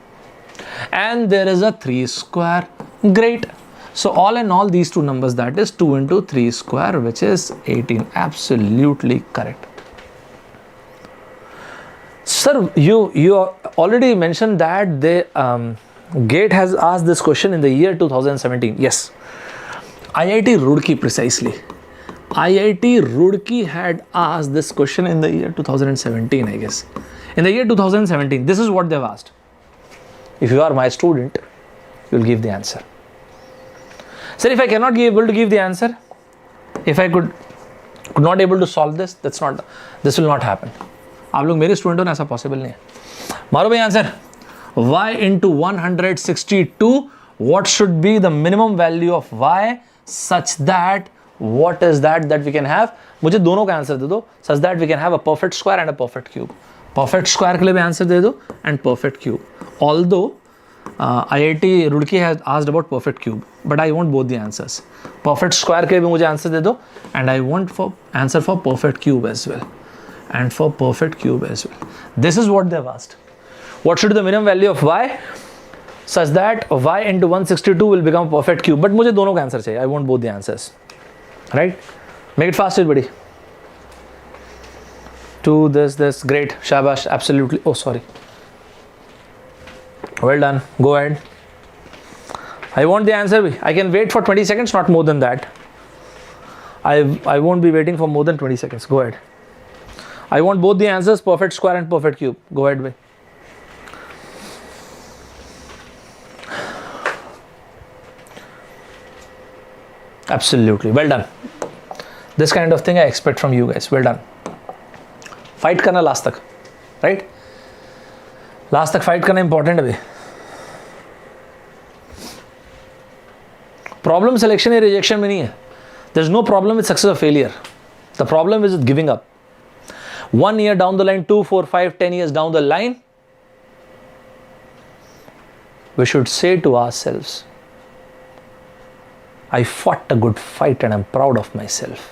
And there is a 3 square. Great. So all in all these two numbers, that is 2 into 3 square, which is 18. Absolutely correct. Sir, you already mentioned that the GATE has asked this question in the year 2017. Yes. IIT Roorkee precisely. IIT Roorkee had asked this question in the year 2017, I guess. In the year 2017, this is what they've asked. If you are my student, you'll give the answer. Sir, if I cannot be able to give the answer, if I could not able to solve this, this will not happen. आप लोग मेरे student हो ना, ऐसा possible नहीं है. मारो भाई answer. y into 162, what should be the minimum value of y such that what is that we can have? मुझे दोनों का आंसर दे दो such that we can have a perfect square and a perfect cube. Perfect square के लिए भी answer दे दो and perfect cube. Although IIT Roorkee has asked about perfect cube, but I want both the answers. Perfect square के लिए भी मुझे answer दे दो and I want for answer for perfect cube as well and for perfect cube as well. This is what they've asked. What should be the minimum value of y such that y into 162 will become a perfect cube? But मुझे दोनों का answer चाहिए. I want both the answers. Right? Make it fast everybody. To this, great, shabash, absolutely. Oh, sorry. Well done. Go ahead. I want the answer. I can wait for 20 seconds, not more than that. I won't be waiting for more than 20 seconds. Go ahead. I want both the answers, perfect square and perfect cube. Go ahead, bhai. Absolutely. Well done. This kind of thing I expect from you guys. Well done. Fight करना last तक, right? Last तक fight करना important है. Problem selection या rejection में नहीं है. There's no problem with success or failure. The problem is with giving up. 1 year down the line, 2, 4, 5, 10 years down the line, we should say to ourselves, I fought a good fight and I'm proud of myself.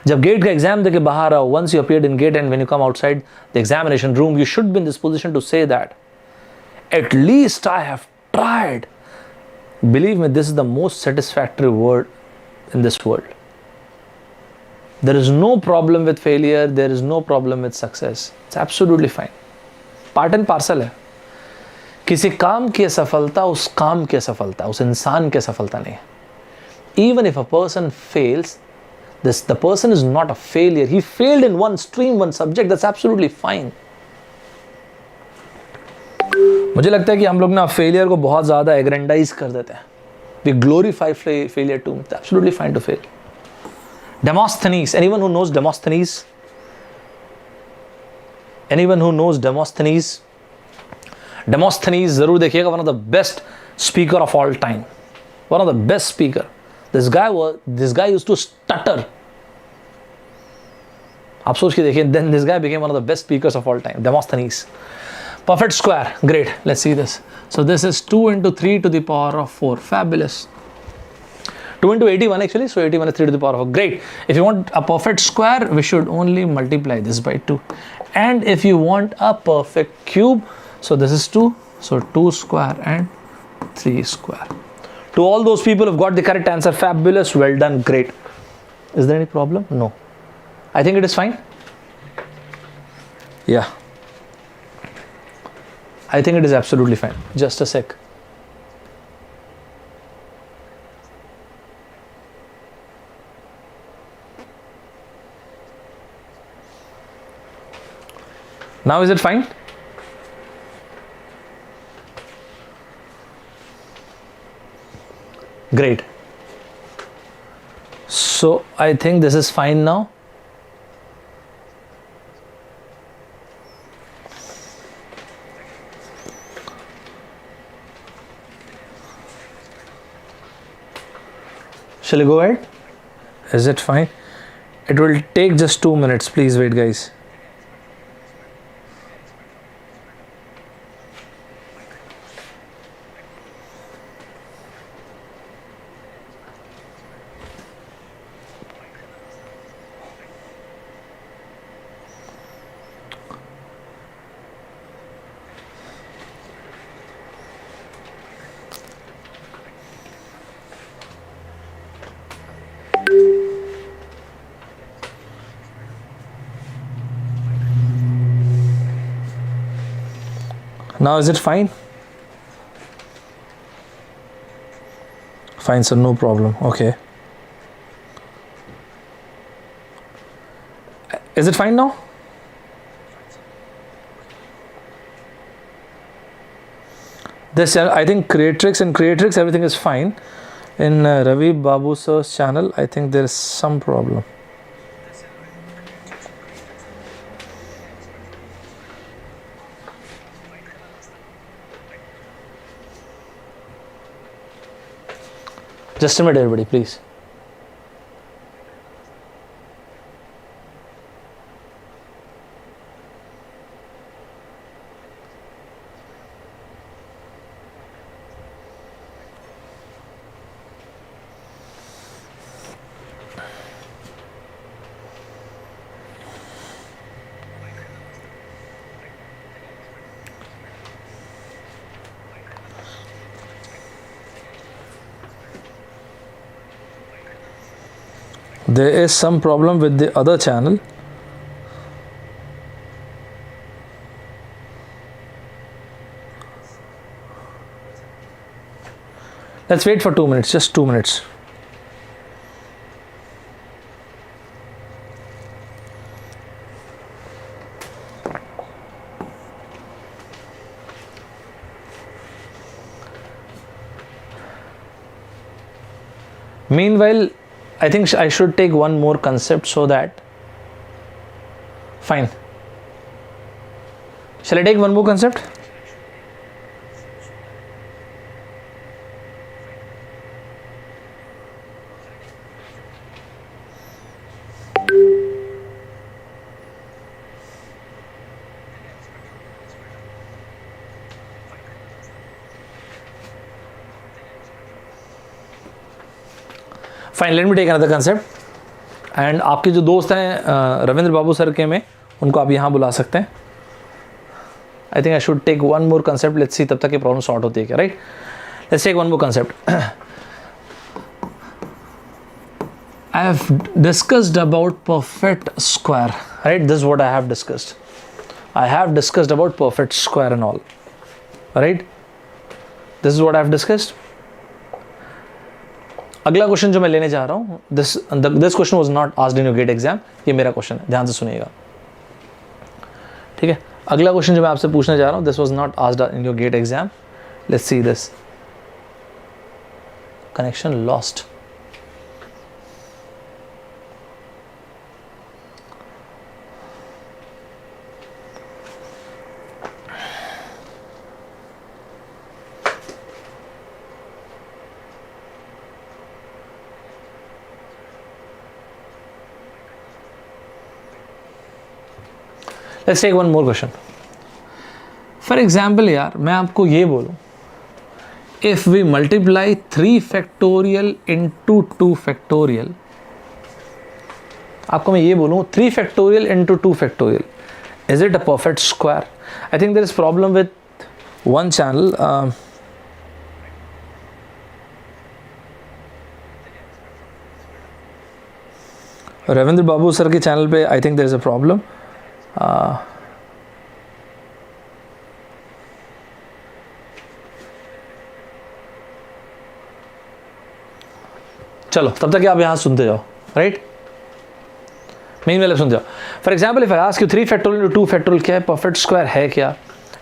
जब gate का exam देके बाहर आओ, once you appeared in gate and when you come outside the examination room, you should be in this position to say that at least I have tried. Believe me, this is the most satisfactory word in this world. There is no problem with failure, there is no problem with success. It's absolutely fine. Part and parcel है. किसी काम की सफलता उस काम की सफलता, उस इंसान की सफलता नहीं. Even if a person fails, the person is not a failure. He failed in one stream, one subject. That's absolutely fine. मुझे लगता है कि हम लोग ना फेलियर को बहुत ज़्यादा एग्रेंडाइज कर देते हैं. We glorify failure too. It's absolutely fine to fail. Demosthenes. Anyone who knows Demosthenes? Anyone who knows Demosthenes? Demosthenes ज़रूर देखिएगा. One of the best speaker of all time. One of the best speaker. This guy used to stutter. आप सोच के देखिए. Then this guy became one of the best speakers of all time. Demosthenes. Perfect square. Great. Let's see this. So this is 2 into 3 to the power of 4. Fabulous. 2 into 81 actually. So 81 is 3 to the power of 4. Great. If you want a perfect square, we should only multiply this by 2. And if you want a perfect cube, so this is 2. So 2 square and 3 square. To all those people who've got the correct answer, fabulous, well done, great. Is there any problem? No. I think it is fine. Yeah. I think it is absolutely fine. Just a sec. Now is it fine? Great. So I think this is fine now. Shall I go ahead? Is it fine? It will take just 2 minutes. Please wait, guys. Now is it fine? Fine, sir, no problem. Okay. Is it fine now? This, I think Kreatryx everything is fine. In Ravi Babu sir's channel, I think there is some problem. Just a minute, everybody, please. There is some problem with the other channel. Let's wait for 2 minutes, just 2 minutes. Meanwhile, I think I should take one more concept so that, fine. Shall I take one more concept? Fine, let me take another concept. And आपके जो दोस्त हैं रविंद्र बाबू sir के में, उनको आप यहाँ बुला सकते हैं. I think I should take one more concept. Let's see तब तक ये प्रॉब्लम सॉर्ट होती है क्या, right. Let's take one more concept. I have discussed about perfect square, right? This is what I have discussed. I have discussed about perfect square and all, right? This is what I have discussed. अगला question जो मैं लेने जा रहा हूँ, this question was not asked in your GATE exam. ये मेरा question है, ध्यान से सुनिएगा, ठीक है. अगला क्वेश्चन जो मैं आपसे पूछने जा रहा हूँ, this was not asked in your GATE exam. Let's see this. Connection lost. Let's take one more question. For example यार, मैं आपको ये बोलूँ, if we multiply 3 factorial into 2 factorial, आपको मैं ये बोलूँ 3 factorial into 2 factorial, is it a perfect square? I think there is problem with one channel. Ravindra Babu sir के चैनल पे I think there is a problem. चलो तब तक आप यहाँ सुनते जाओ, राइट. मेन वाले सुनते जाओ. For example if I ask you 3 factorial into 2 factorial क्या है, परफेक्ट स्क्वायर है क्या?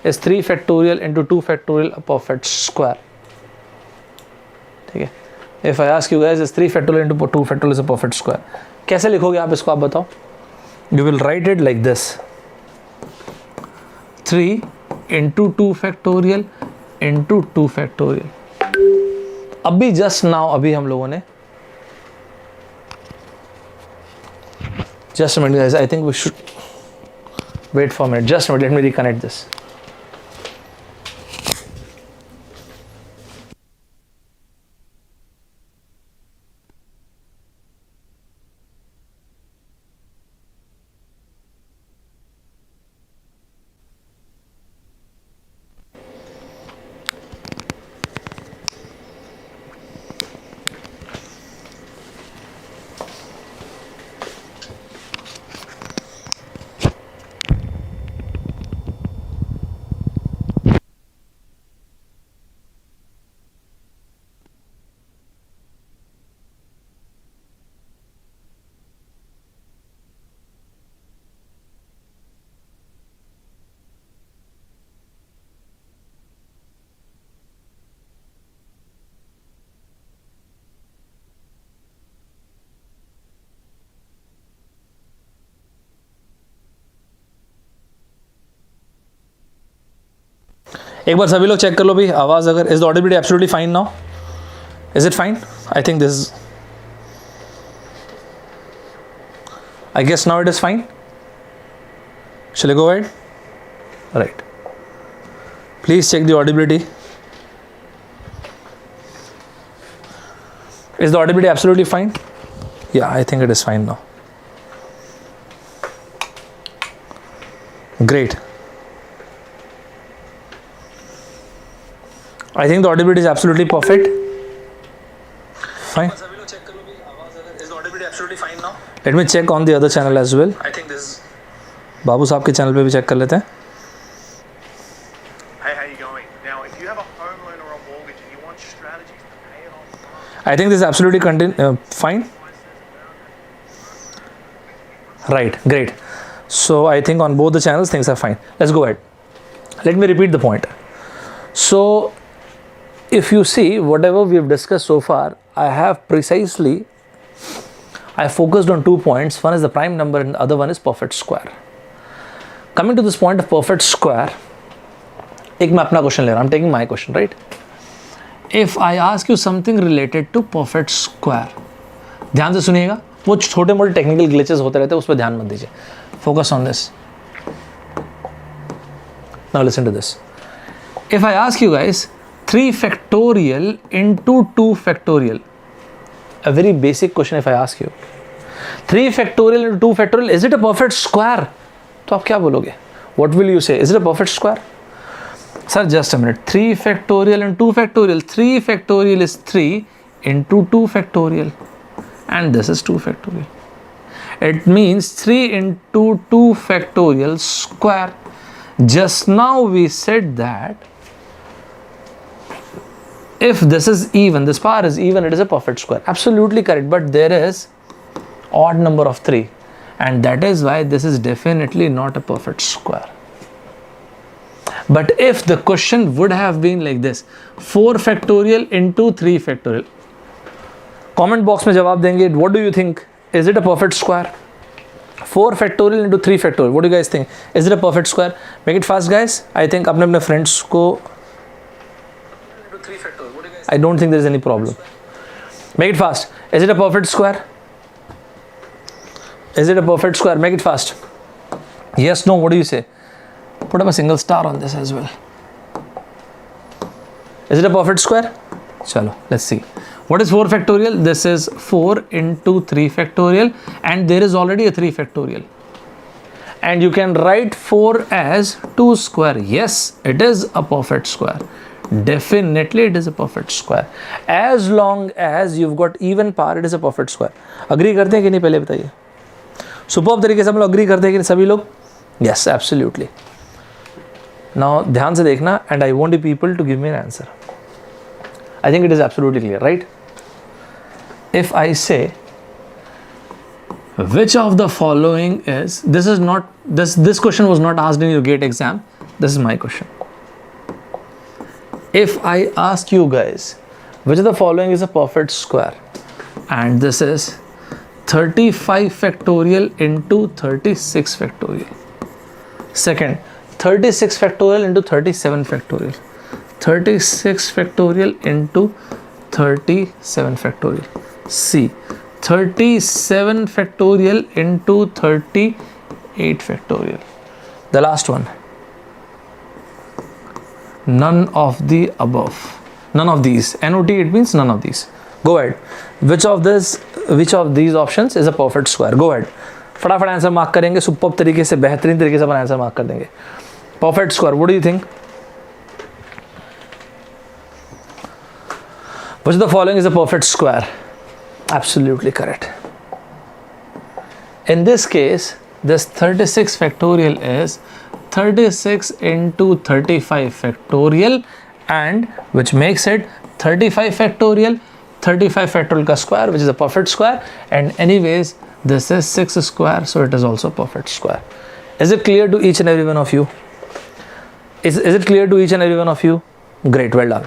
Is 3 factorial into 2 factorial a perfect square? ठीक है. If I ask you guys is 3 factorial into 2 factorial is a perfect square, कैसे लिखोगे आप इसको, आप बताओ. You will write it like this: 3 into 2 factorial into 2 factorial. अभी just now अभी हम लोगों ने just a minute guys, I think we should wait for a minute. Just a minute, let me reconnect this. एक बार सभी लोग check कर लो भाई आवाज़. अगर is the audibility absolutely fine now? Is it fine? I think this, I guess now it is fine. Shall I go ahead? Right. Please check the audibility. Is the audibility absolutely fine? या I think it is fine now. Great. I think the audibility is absolutely perfect. Fine. Is the audibility absolutely fine now? Let me check on the other channel as well. I think this. बाबू साहब के channel पे भी check कर लेते हैं. Hey, how you going? Now, if you have a home loan or a mortgage and you want strategies to pay it off, I think this is absolutely fine. Right, great. So I think on both the channels things are fine. Let's go ahead. Let me repeat the point. So if you see whatever we have discussed so far, I have precisely I focused on 2 points. One is the prime number and the other one is perfect square. Coming to this point of perfect square, एक मैं अपना question ले रहा हूँ. I'm taking my question, right? If I ask you something related to perfect square, ध्यान से सुनिएगा. वो छोटे मोटे टेक्निकल ग्लिचेस होते रहते हैं, उस पर ध्यान मत दीजिए. Focus on this. Now listen to this. If I ask you guys 3 factorial into 2 factorial, a very basic question if I ask you, 3 factorial into 2 factorial, is it a perfect square? तो आप क्या बोलोगे? What will you say? Is it a perfect square? Sir, just a minute. 3 factorial and 2 factorial. 3 factorial is 3 into 2 factorial. And this is 2 factorial. It means 3 into 2 factorial square. Just now we said that if this is even, this power is even, it is a perfect square. Absolutely correct. But there is odd number of 3. And that is why this is definitely not a perfect square. But if the question would have been like this, 4 factorial into 3 factorial. Comment box में जवाब देंगे. What do you think? Is it a perfect square? 4 factorial into 3 factorial. What do you guys think? Is it a perfect square? Make it fast, guys. I think अपने अपने friends को. I don't think there is any problem. Make it fast. Is it a perfect square? Is it a perfect square? Make it fast. Yes, no. What do you say? Put up a single star on this as well. Is it a perfect square? Chalo, let's see. What is 4 factorial? This is 4 into 3 factorial, and there is already a 3 factorial. And you can write 4 as 2 square. Yes, it is a perfect square. Definitely it is a perfect square. As long as you've got even power, it is a perfect square. Agree करते हैं कि नहीं पहले बताइए. Superb तरीके से हम लोग agree करते हैं कि सभी लोग? Yes, absolutely. Now ध्यान से देखना, and I want the people to give me an answer. I think it is absolutely clear, right? If I say which of the following is, this question was not asked in your GATE exam. This is my question. If I ask you guys which of the following is a perfect square, and this is 35 factorial into 36 factorial. Second, 36 factorial into 37 factorial. 36 factorial into 37 factorial. C. 37 factorial into 38 factorial. The last one. None of the above. None of these. NOT, it means none of these. Go ahead. Which of these options is a perfect square? Go ahead. फटाफट answer mark करेंगे. Superb तरीके से, बेहतरीन तरीके से अपन answer mark कर देंगे. Perfect square. What do you think? Which of the following is a perfect square? Absolutely correct. In this case, this 36 factorial is 36 into 35 factorial, and which makes it 35 factorial, 35 factorial ka square, which is a perfect square. And anyways, this is 6 square, so it is also perfect square. Is it clear to each and every one of you? Is it clear to each and every one of you? Great, well done.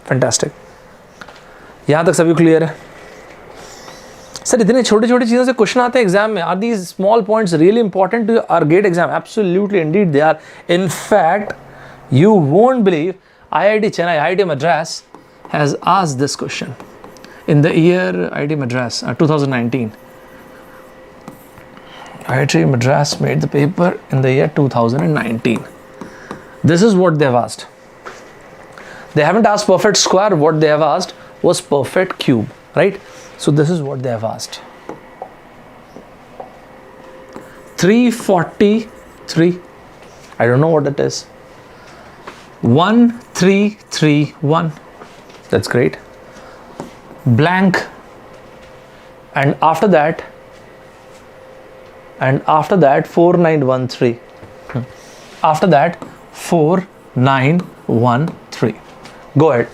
Fantastic. यहाँ तक सभी clear है? Sir इतने छोटे छोटे चीज़ों से question आते हैं एग्जाम में. Are these small points really important to our GATE exam? Absolutely, indeed they are. In fact, you won't believe IIT Chennai, IIT Madras has asked this question in the year IIT Madras 2019. IIT Madras made the paper in the year 2019. This is what they have asked. They haven't asked perfect square. What they have asked was perfect cube, right? So this is what they have asked. 343. I don't know what it is. 1331. That's great. Blank. And after that 4913. After that 4913. Go ahead.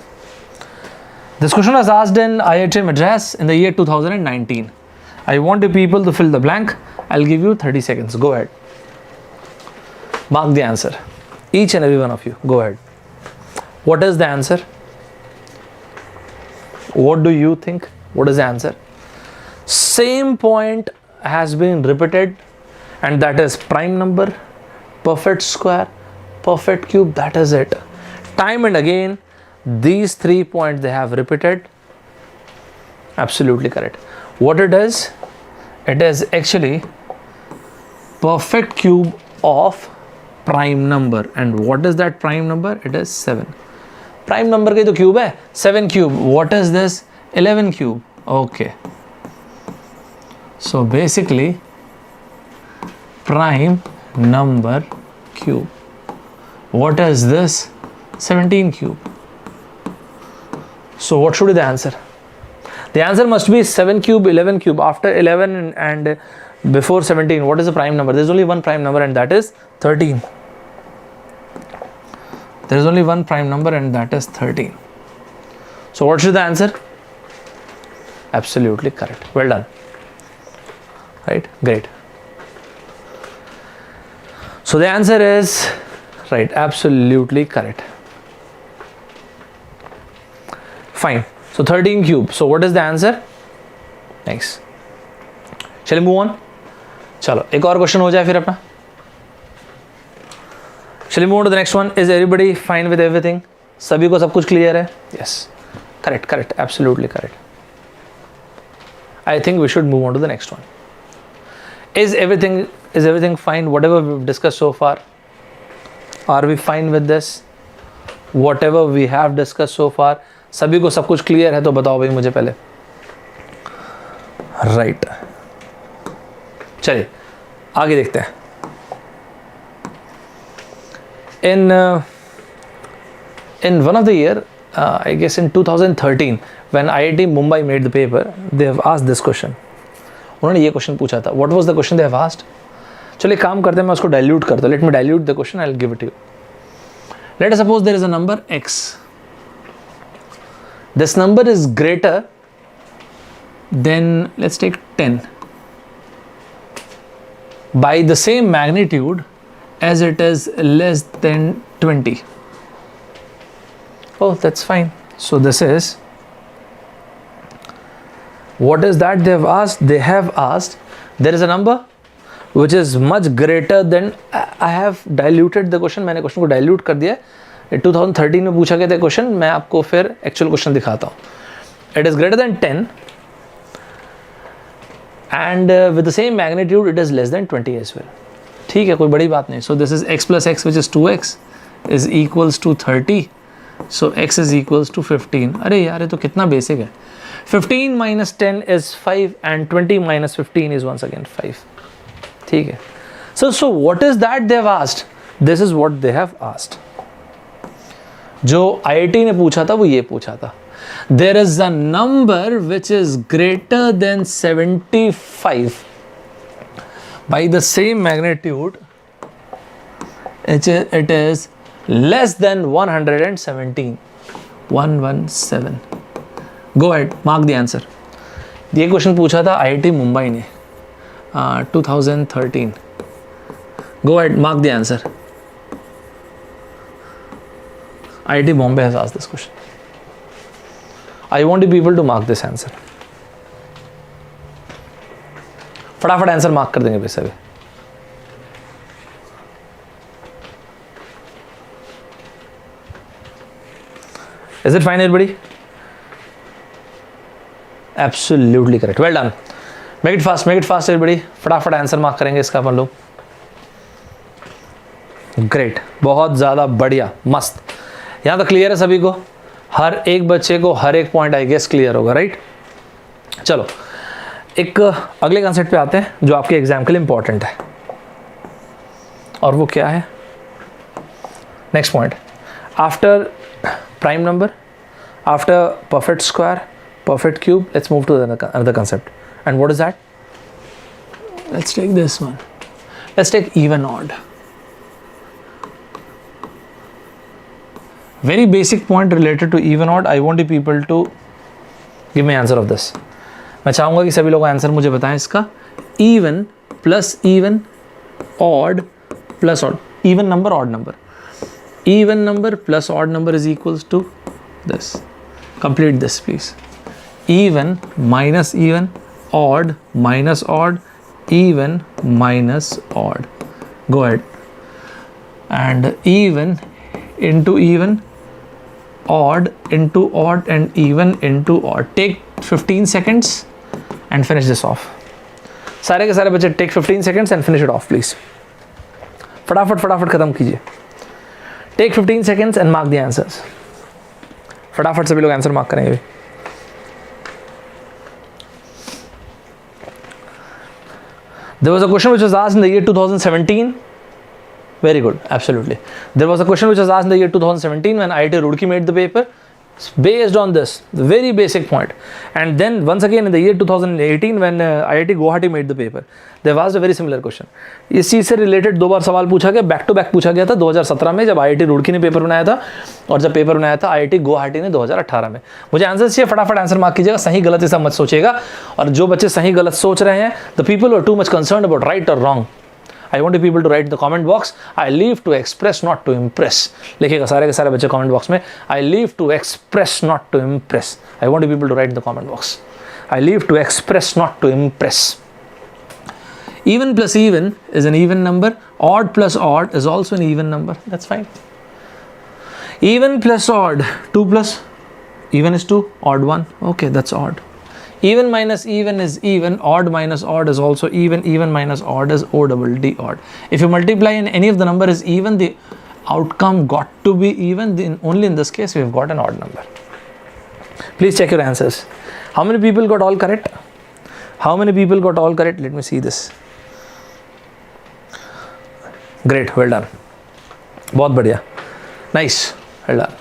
This question was asked in IIT Madras in the year 2019. I want the people to fill the blank. I'll give you 30 seconds. Go ahead. Mark the answer. Each and every one of you. Go ahead. What is the answer? What do you think? What is the answer? same point has been repeated, and that is prime number, perfect square, perfect cube. That is it. Time and again, these 3 points they have repeated. Absolutely correct. What it is actually perfect cube of prime number. And what is that prime number? It is 7. Prime number का तो cube है 7 cube. What is this? 11 cube. Okay. So basically prime number cube. What is this? 17 cube. So what should be the answer? The answer must be 7 cube, 11 cube. After 11 and before 17, what is the prime number? There is only one prime number, and that is 13. There is only one prime number, and that is 13. So what should the answer? Absolutely correct. Well done. Right? Great. So the answer is right. Absolutely correct. Fine. So 13 cube. So what is the answer? Nice. Shall we move on? चलो एक और question हो जाए फिर अपना. Shall we move on to the next one? Is everybody fine with everything? सभी को सब कुछ क्लियर है? Yes. Correct. Absolutely correct. I think we should move on to the next one. Is everything fine? Whatever we've discussed so far, are we fine with this? Whatever we have discussed so far, सभी को सब कुछ clear है तो बताओ भाई मुझे पहले. Right. चलिए आगे देखते हैं. In one of the year, I guess in 2013, when IIT Mumbai made the paper, they have asked this question. उन्होंने ये क्वेश्चन पूछा था. What was the question they have asked? चलिए काम करते हैं, मैं उसको डाइल्यूट करता हूँ. Let me dilute the question. I'll give it to you. Let us suppose there is a number x. This number is greater than, let's take 10, by the same magnitude as it is less than 20. Oh, that's fine. So this is, what is that they have asked? They have asked, there is a number which is much greater than, I have diluted the question. मैंने question को dilute कर दिया. 2013 में पूछा गया था question. मैं आपको फिर एक्चुअल क्वेश्चन दिखाता हूँ. It is greater than 10 and with the same magnitude it is less than 20 as well. ठीक है, कोई बड़ी बात नहीं. So this is x plus x, which is 2x, is equals to 30. So x is equals to 15. अरे यार ये तो कितना बेसिक है. 15 minus 10 is 5 and 20 minus 15 is once again 5. ठीक है. So what is that they have asked? This is what they have asked. जो IIT ने पूछा था वो ये पूछा था. There is a number which is greater than 75 by the same magnitude. It is less than 117. 117. Go ahead, mark the answer. ये question पूछा था IIT मुंबई ने 2013. Go ahead, mark the answer. IIT Bombay has asked this question. I want you people to mark this answer. फटाफट answer mark कर देंगे भाई सभी. Is it fine everybody? Absolutely correct. Well done. Make it fast everybody. फटाफट answer mark करेंगे इसका अपन लोग. Great, बहुत ज़्यादा बढ़िया, मस्त. यहाँ तक क्लियर है सभी को? हर एक बच्चे को हर एक पॉइंट आई गेस क्लियर होगा, राइट? चलो एक अगले कंसेप्ट पे आते हैं जो आपके एग्जाम के लिए इंपॉर्टेंट है, और वो क्या है? Next point, after prime number, after perfect square, perfect cube, let's move to another concept. And what is that? Let's take this one. Let's take even odd. Very basic point related to even odd. I want you people to give me answer of this. मैं चाहूँगा कि सभी लोग answer मुझे बताएं इसका. Even plus even, odd plus odd. Even number, odd number. Even number plus odd number is equals to this. Complete this please. Even minus even odd minus odd, even minus odd. Go ahead. And even into even, odd into odd, and even into odd. Take 15 seconds and finish this off. सारे के सारे बच्चे take 15 seconds and finish it off please. फटाफट फटाफट खत्म कीजिए. Take 15 seconds and mark the answers. फटाफट सभी लोग आंसर मार्क करेंगे. There was a question which was asked in the year 2017. Very good, absolutely. There was a question which was asked in the year 2017 when IIT Roorkee made the paper. It's based on this, very basic point. And then once again in the year 2018 when IIT Guwahati made the paper, they've asked a very similar question. इस चीज़ से related दो बार सवाल पूछा गया, back to back पूछा गया था 2017 में जब IIT रुड़की ने पेपर बनाया था, और जब पेपर बनाया था IIT गुवाहाटी ने 2018 में. मुझे आंसर चाहिए, फटाफट आंसर मार्क कीजिएगा. सही गलत ऐसा मत सोचिएगा. और जो बच्चे सही गलत सोच रहे हैं, the people are too much concern about right और wrong. I want you people to write in the comment box. I live to express, not to impress. लिखिएगा सारे के सारे बच्चे comment box में. I live to express, not to impress. I want you people to write in the comment box. I live to express, not to impress. Even plus even is an even number. Odd plus odd is also an even number. That's fine. Even plus odd, 2 plus even is 2, odd 1. Okay, that's odd. Even minus even is even, odd minus odd is also even, even minus odd is O double D odd. If you multiply and any of the number is even, the outcome got to be even, then only in this case we have got an odd number. Please check your answers. How many people got all correct? How many people got all correct? Let me see this. Great, well done. बहुत बढ़िया. Nice, well done.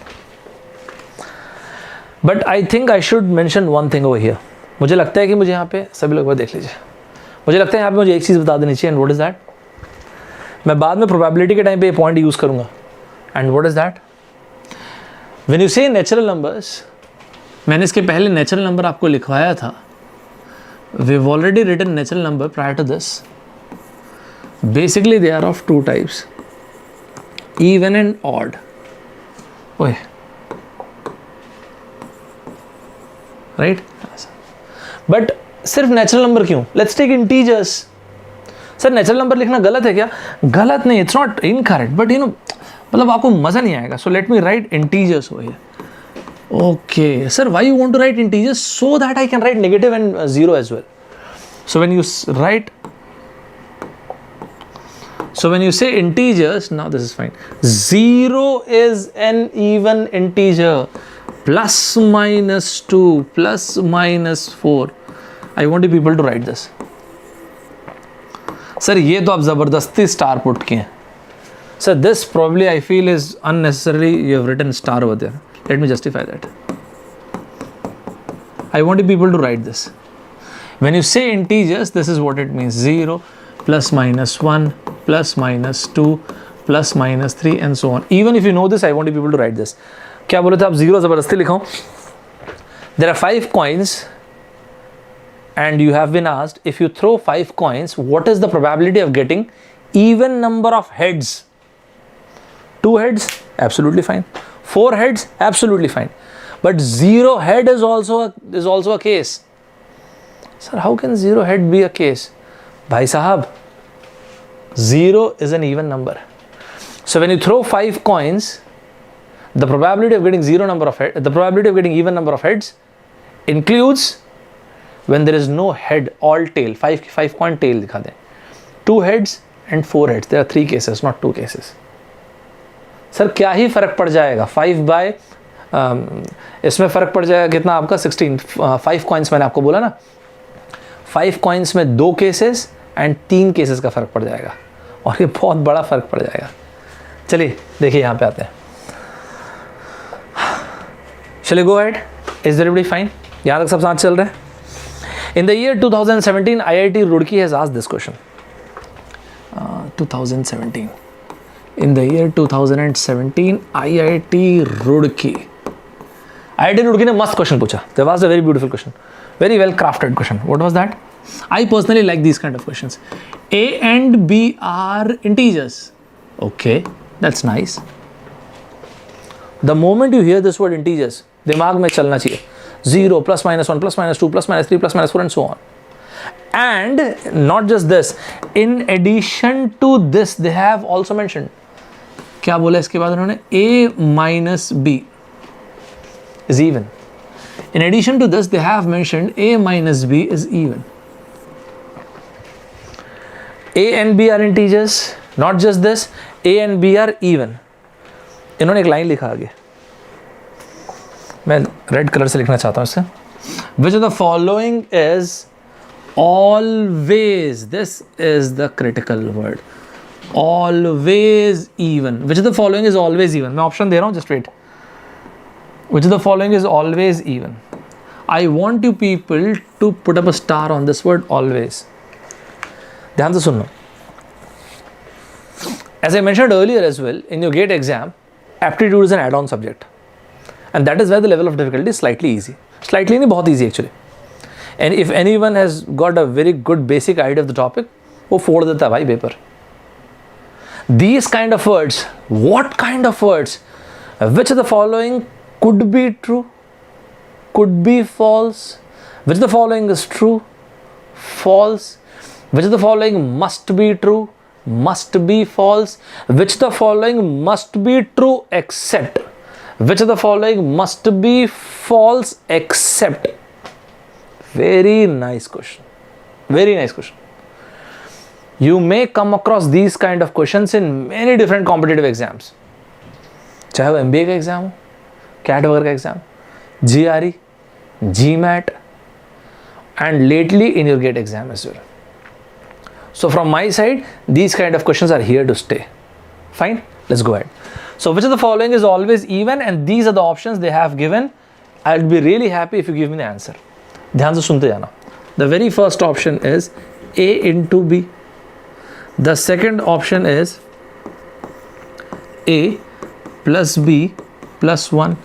But I think I should mention one thing over here. मुझे लगता है कि मुझे यहाँ पे सभी लोग देख लीजिए, मुझे लगता है यहाँ पे मुझे एक चीज़ बता देनी चाहिए. And what is that? मैं बाद में प्रोबेबिलिटी के टाइम पे ये पॉइंट यूज़ करूँगा. And what is that? When you say natural numbers, मैंने इसके पहले नेचुरल नंबर आपको लिखवाया था. We have already written natural number prior to this. Basically they are of two types, even and odd. ओए right. But सिर्फ natural number क्यों? Let's take integers. Sir natural number लिखना गलत है क्या? गलत नहीं, it's not incorrect, but you know मतलब आपको मज़ा नहीं आएगा. So let me write integers हो. Okay sir, why you want to write integers? So that I can write negative and zero as well. So when you write, so when you say integers, now this is fine. 0 is an even integer. Plus minus 2, plus minus 4. I want you people to write this. Sir ये तो आप ज़बरदस्ती star put किए हैं. Sir, this probably I feel is unnecessarily you have written star over there. Let me justify that. I want you people to write this. When you say integers, this is what it means. 0, plus minus 1, plus minus 2, plus minus 3 and so on. Even if you know this, I want you people to write this. क्या बोले थे आप? 0 ज़बरदस्ती लिखो. There are 5 coins and you have been asked, if you throw 5 coins, what is the probability of getting even number of heads? 2 heads? Absolutely fine. 4 heads? Absolutely fine. But 0 head is also a case. Sir, how can 0 head be a case? Bhai sahab, 0 is an even number. So when you throw 5 coins, the probability of getting the probability of getting even number of heads includes when there is no head, all tail. 5 coin tail दिखा दें. 2 heads and 4 heads. There are 3 cases, not 2 cases. Sir क्या ही फर्क पड़ जाएगा? 5 by इसमें फर्क पड़ जाएगा कितना आपका? 16. 5 coins मैंने आपको बोला ना, 5 coins में 2 cases एंड 3 केसेस का फ़र्क पड़ जाएगा, और ये बहुत बड़ा फ़र्क पड़ जाएगा. चलिए देखिए यहाँ पे आते हैं. चलिए go ahead. Is everybody fine? यहाँ तक सब साथ चल रहे हैं. In the year 2017 IIT Roorkee has asked this question. 2017. In the year 2017 IIT Roorkee ने मस्त क्वेश्चन पूछा. They asked a very beautiful question, very well crafted question. What was that? I personally like these kind of questions. A and B are integers. Okay, that's nice. The moment you hear this word integers, दिमाग में चलना चाहिए 0, plus minus 1, plus minus 2, plus minus 3, plus minus 4 and so on. And not just this, in addition to this they have also mentioned, क्या बोला इसके बाद उन्होंने, a minus b is even. In addition to this they have mentioned a minus b is even. A and b are integers. Not just this, a and b are even. इन्होंने एक line लिखा आगे, मैं red colour से लिखना चाहता हूँ इसे. Which of the following is always, this is the critical word, always even. Which of the following is always even? मैं ऑप्शन दे रहा हूँ, just wait. Which of the following is always even? I want you people to put up a star on this word always. ध्यान से सुनो. As I mentioned earlier as well, in your GATE exam, aptitude is an add-on subject, and that is where the level of difficulty is slightly easy. Slightly नहीं, बहुत easy actually. And if anyone has got a very good basic idea of the topic, वो फोड़ देता है भाई paper. These kind of words, what kind of words? Which of the following could be true? Could be false? Which of the following is true? False. Which of the following must be true? Must be false. Which of the following must be true except? Which of the following must be false except? Very nice question. Very nice question. You may come across these kind of questions in many different competitive exams. चाहे वो MBA का exam हो, cat वगैरह का exam, GRE, GMAT, and lately in your GATE exam as well. So from my side, these kind of questions are here to stay. Fine, let's go ahead. So which of the following is always even, and these are the options they have given. I'll be really happy if you give me the answer. ध्यान से सुनते जाना. The very first option is A into B. The second option is A plus B plus 1.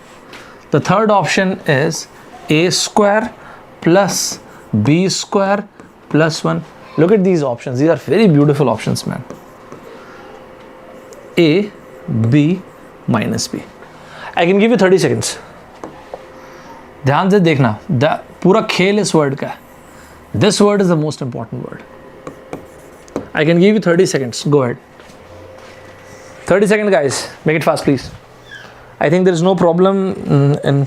The third option is A square plus B square plus 1. Look at these options. These are very beautiful options, man. A, B, minus B. I can give you 30 seconds. ध्यान से देखना, पूरा खेल इस word का है. This word is the most important word. I can give you 30 seconds. Go ahead. 30 seconds, guys. Make it fast, please. I think there is no problem in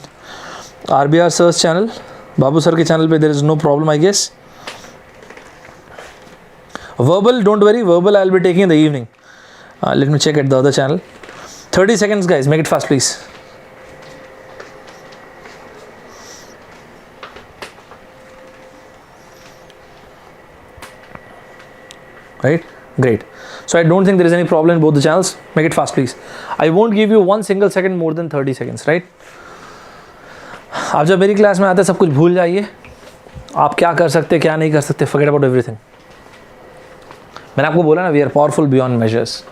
RBR Sir's channel. Babu Sir के channel पे there is no problem, I guess. Verbal, don't worry. Verbal I'll be taking in the evening. Let me check at the other channel. 30 seconds, guys. Make it fast, please. Right? Great. So I don't think there is any problem in both the channels. Make it fast, please. I won't give you 1 single second more than 30 seconds, right? आप जब मेरी class में आते हैं सब कुछ भूल जाइए. आप क्या कर सकते, क्या नहीं कर सकते, forget about everything. मैंने आपको बोला ना, we are powerful beyond measures.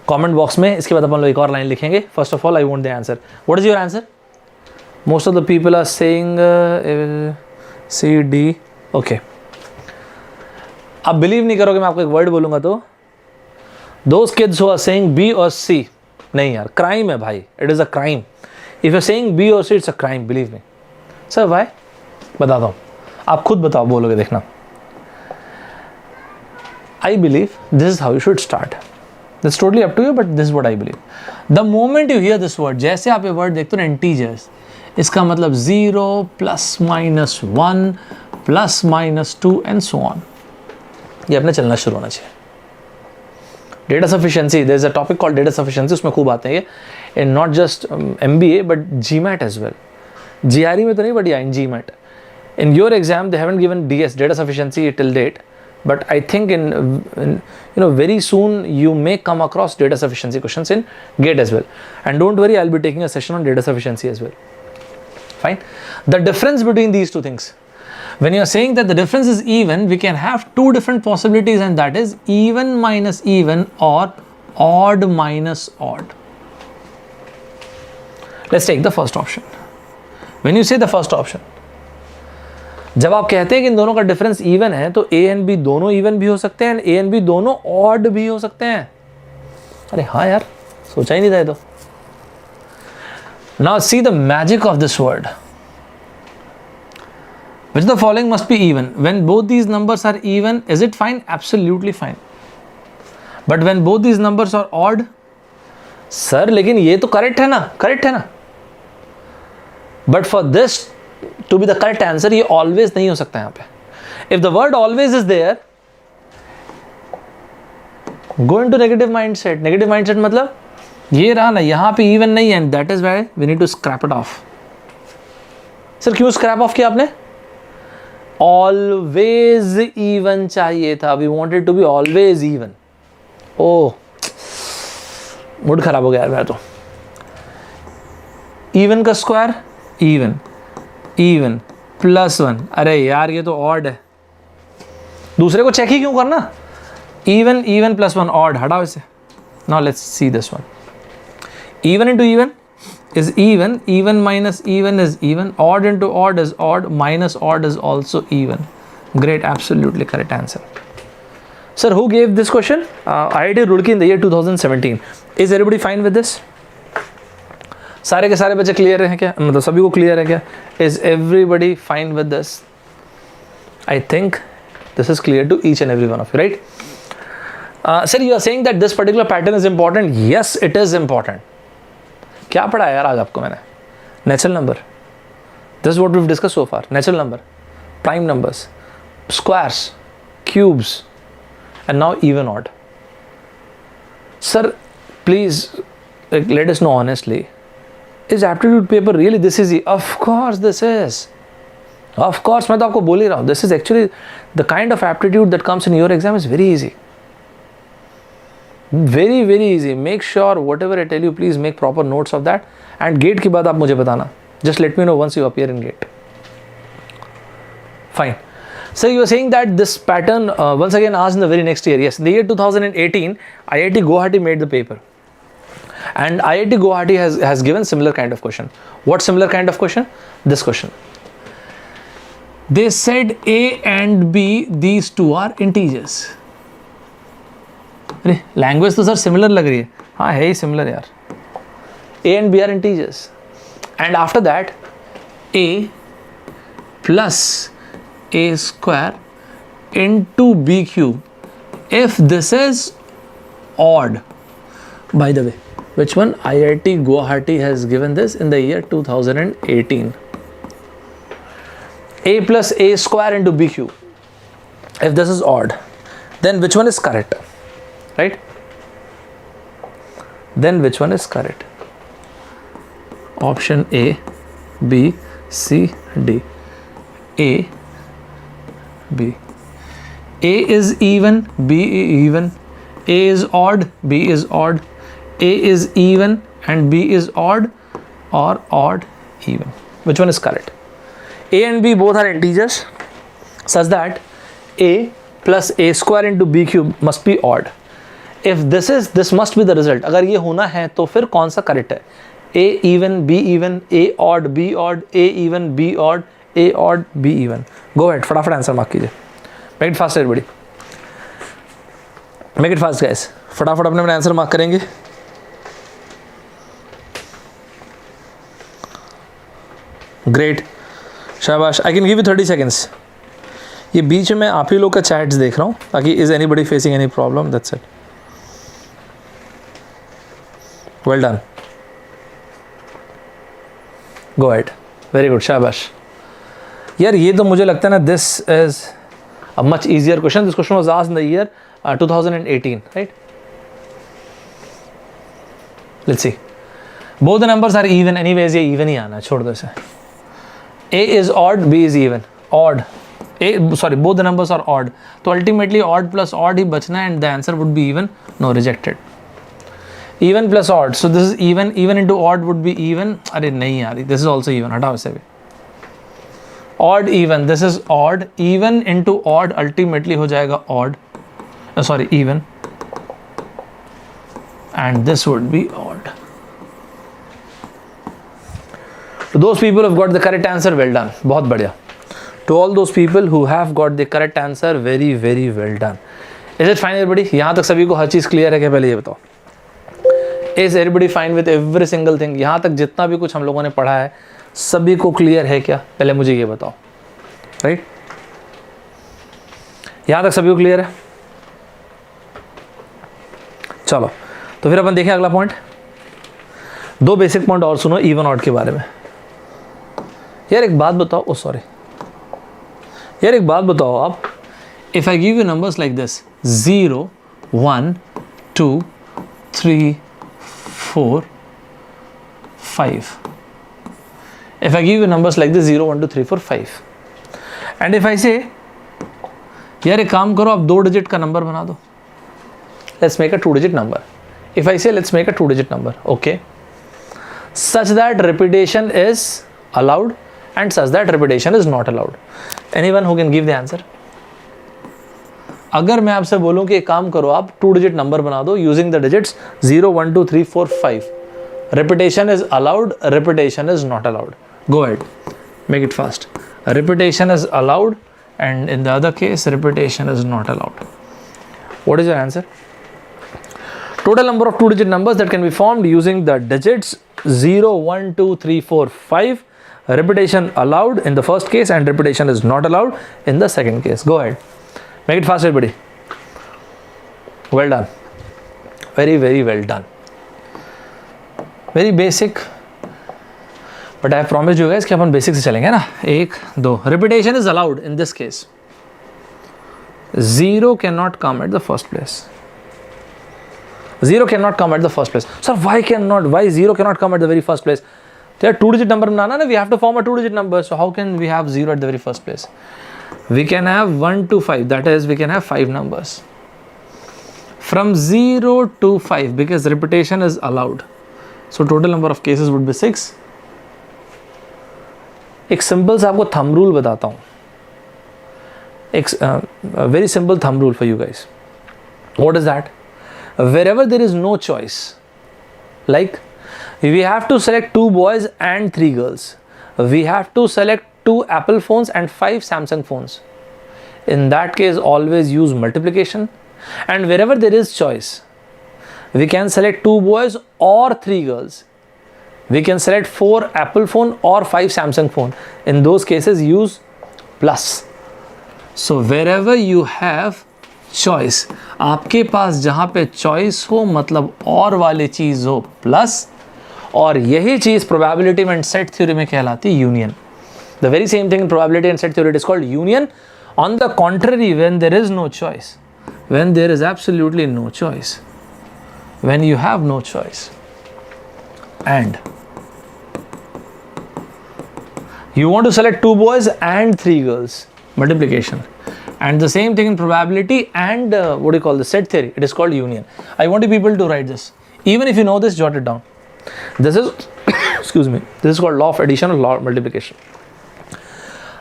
Comment box में इसके बाद अपन लोग एक और लाइन लिखेंगे. First of all, I want the answer. What is your answer? Most of the people are saying C, D. Okay. आप बिलीव नहीं करोगे, मैं आपको एक वर्ड बोलूंगा तो those kids who are saying B or C, नहीं यार, crime है भाई. It is a crime. If you're saying B or C, it's a crime. Believe me. Sir, why? बताता हूँ. आप खुद बताओ, बोलोगे देखना. I believe this is how you should start. That's totally up to you, but this is what I believe. The moment you hear this word, जैसे आप ये word देखते हो ना, integers, इसका मतलब 0 plus minus 1 plus minus 2 and so on. ये अपने चलना शुरू होना चाहिए. Data sufficiency, there is a topic called data sufficiency. उसमें खूब आते हैं ये, in not just MBA but GMAT as well. GRE में तो नहीं, but yeah, in GMAT. In your exam, they haven't given DS, data sufficiency, till date. But I think in very soon you may come across data sufficiency questions in GATE as well. And don't worry, I'll be taking a session on data sufficiency as well. Fine. The difference between these two things. When you are saying that the difference is even, we can have two different possibilities, and that is even minus even or odd minus odd. Let's take the first option. When you say the first option, जब आप कहते हैं कि इन दोनों का difference even है, तो A and B दोनों इवन भी हो सकते हैं, A एंड B दोनों ऑड भी हो सकते हैं. अरे हाँ यार, सोचा ही नहीं था ये तो. Now see the magic of this word. Which the following must be even? When both these numbers are even, is it fine? Absolutely fine. But when both these numbers are odd, sir, लेकिन ये तो correct है ना, correct है ना. But for this to be the correct answer, ये always नहीं हो सकता यहाँ पे. If the word always is there, go into negative mindset. Negative mindset मतलब ये रहा ना, यहाँ पे even नहीं है, and that is why we need to scrap it off. Sir, क्यों scrap off किया आपने? Always even चाहिए था. We wanted to be always even. Oh, mood खराब हो गया यार मेरा तो. इवन का स्क्वायर इवन प्लस 1. अरे यार ये तो ऑड है. दूसरे को चेक ही क्यों करना? Even plus 1 odd. हटाओ इसे. Now let's see this one. Even into even is even minus even is even, odd into odd is odd, minus odd is also even. Great, absolutely correct answer. Sir, who gave this question? IIT Roorkee in the year 2017. Is everybody fine with this? सारे के सारे बच्चे clear हैं क्या? मतलब सभी को clear है क्या? Is everybody fine with this? I think this is clear to each and every one of you, right? Sir, you are saying that this particular pattern is important. Yes, it is important. क्या पढ़ा यार आज आपको मैंने? Natural number. This is what we've discussed so far. Natural number, prime numbers, squares, cubes, and now even odd. Sir, please let us know honestly. Is aptitude paper really this easy? Of course this is. Of course, मैं तो आपको बोल ही रहा हूँ. This is actually the kind of aptitude that comes in your exam is very easy. Very very easy. Make sure whatever I tell you, please make proper notes of that. And gate की बात आप मुझे बताना. Just let me know once you appear in gate. Fine. So you are saying that this pattern once again asked in the very next year. Yes, in the year 2018, IIT Guwahati made the paper. And IIT Guwahati has given similar kind of question. What similar kind of question? This question. They said A and B, these two are integers. अरे language तो sir similar लग रही है. हाँ है ही similar यार. A and B are integers. And after that, A plus A square into B cube. If this is odd, by the way, which one? IIT Guwahati has given this in the year 2018. A plus A square into B cube. If this is odd, then which one is correct? Right? Then which one is correct? Option A, B, C, D. A, B. A is even, B is even. A is odd, B is odd. A is even and B is odd, or odd, even. Which one is correct? A and B both are integers such that A plus A square into B cube must be odd. If this must be the result. अगर ये होना है तो फिर कौन सा correct है? A even, B even, A odd, B odd, A even, B odd, A odd, B even. Go ahead, फटाफट आंसर मार्क कीजिए. Make it fast everybody. Make it fast guys. फटाफट अपने आंसर मार्क करेंगे. Great. शाबाश. I can give you 30 seconds. ये बीच में आप ही लोग का चैट्स देख रहा हूँ ताकि is anybody facing any problem? That's it. Well done. Go ahead. Very good. शाबाश. यार ये तो मुझे लगता है ना, this is a much easier question. This question was asked in the year 2018, right? Let's see. Both the numbers are even. Anyways, ये even ही आना है. छोड़ दो इसे. A is odd, B is even. Odd. Both the numbers are odd. तो ultimately odd plus odd ही बचना है and the answer would be even. No, rejected. Even plus odd. So this is even. Even into odd would be even. अरे नहीं यार, this is also even. हटाओ इसे भी. Odd even. This is odd. Even into odd ultimately हो जाएगा odd. Even. And this would be odd. To those people who have got the correct answer, well done. बहुत बढ़िया. To all those people who have got the correct answer, very very well done. Is it fine everybody? यहाँ तक सभी को हर चीज़ clear है क्या? पहले ये बताओ. Is everybody fine with every single thing? यहाँ तक जितना भी कुछ हम लोगों ने पढ़ा है सभी को क्लियर है क्या? पहले मुझे ये बताओ. राइट? यहां तक सभी को क्लियर है? चलो तो फिर अपन देखें अगला पॉइंट। दो बेसिक पॉइंट और सुनो इवन ऑड के बारे में। यार एक बात बताओ, ओ सॉरी यार एक बात बताओ आप, if I give you numbers like this 0 1 2 3 4 5, if I give you numbers like this 0 1 2 3 4 5, and if I say यार एक काम करो आप 2 डिजिट का नंबर बना दो, let's make a 2 digit number. If I say let's make a 2 digit number, okay, such that repetition is allowed and such that repetition is not allowed. Anyone who can give the answer? अगर मैं आपसे बोलूं कि एक काम करो आप 2 digit number बना दो using the digits 0 1 2 3 4 5, repetition is allowed, repetition is not allowed. Go ahead, make it fast. Repetition is allowed and in the other case repetition is not allowed. What is your answer? Total number of 2 digit numbers that can be formed using the digits 0 1 2 3 4 5, repetition allowed in the first case and repetition is not allowed in the second case. Go ahead, make it fast everybody. Well done, very very well done. Very basic, but I have promised you guys कि अपन basic से चलेंगे ना. 1 2, repetition is allowed in this case. 0 cannot come at the first place. 0 cannot come at the first place. Sir, why 0 cannot come at the very first place? There are 2 digit number banana, we have to form a 2 digit number. So how can we have 0 at the very first place? We can have 1 to 5, that is we can have 5 numbers. From 0 to 5 because repetition is allowed. So total number of cases would be 6. एक simple सा आपको thumb rule बताता हूँ. एक very simple thumb rule for you guys. What is that? Wherever there is no choice, like we have to select 2 boys and 3 girls, we have to select 2 Apple phones and 5 Samsung phones. In that case, always use multiplication. And wherever there is choice, we can select 2 boys or 3 girls. We can select 4 Apple phone or 5 Samsung phone. In those cases, use plus. So wherever you have choice, आपके पास जहाँ पे choice हो मतलब और वाली चीज़ हो plus, और यही चीज़ probability and set theory में कहलाती है union. The very same thing in probability and set theory, it is called union. On the contrary, when there is no choice, when there is absolutely no choice, when you have no choice and you want to select 2 boys and 3 girls, multiplication. And the same thing in probability and what do you call the set theory, it is called union. I want you people to write this. Even if you know this, jot it down. This is excuse me, this is called law of addition or law of multiplication.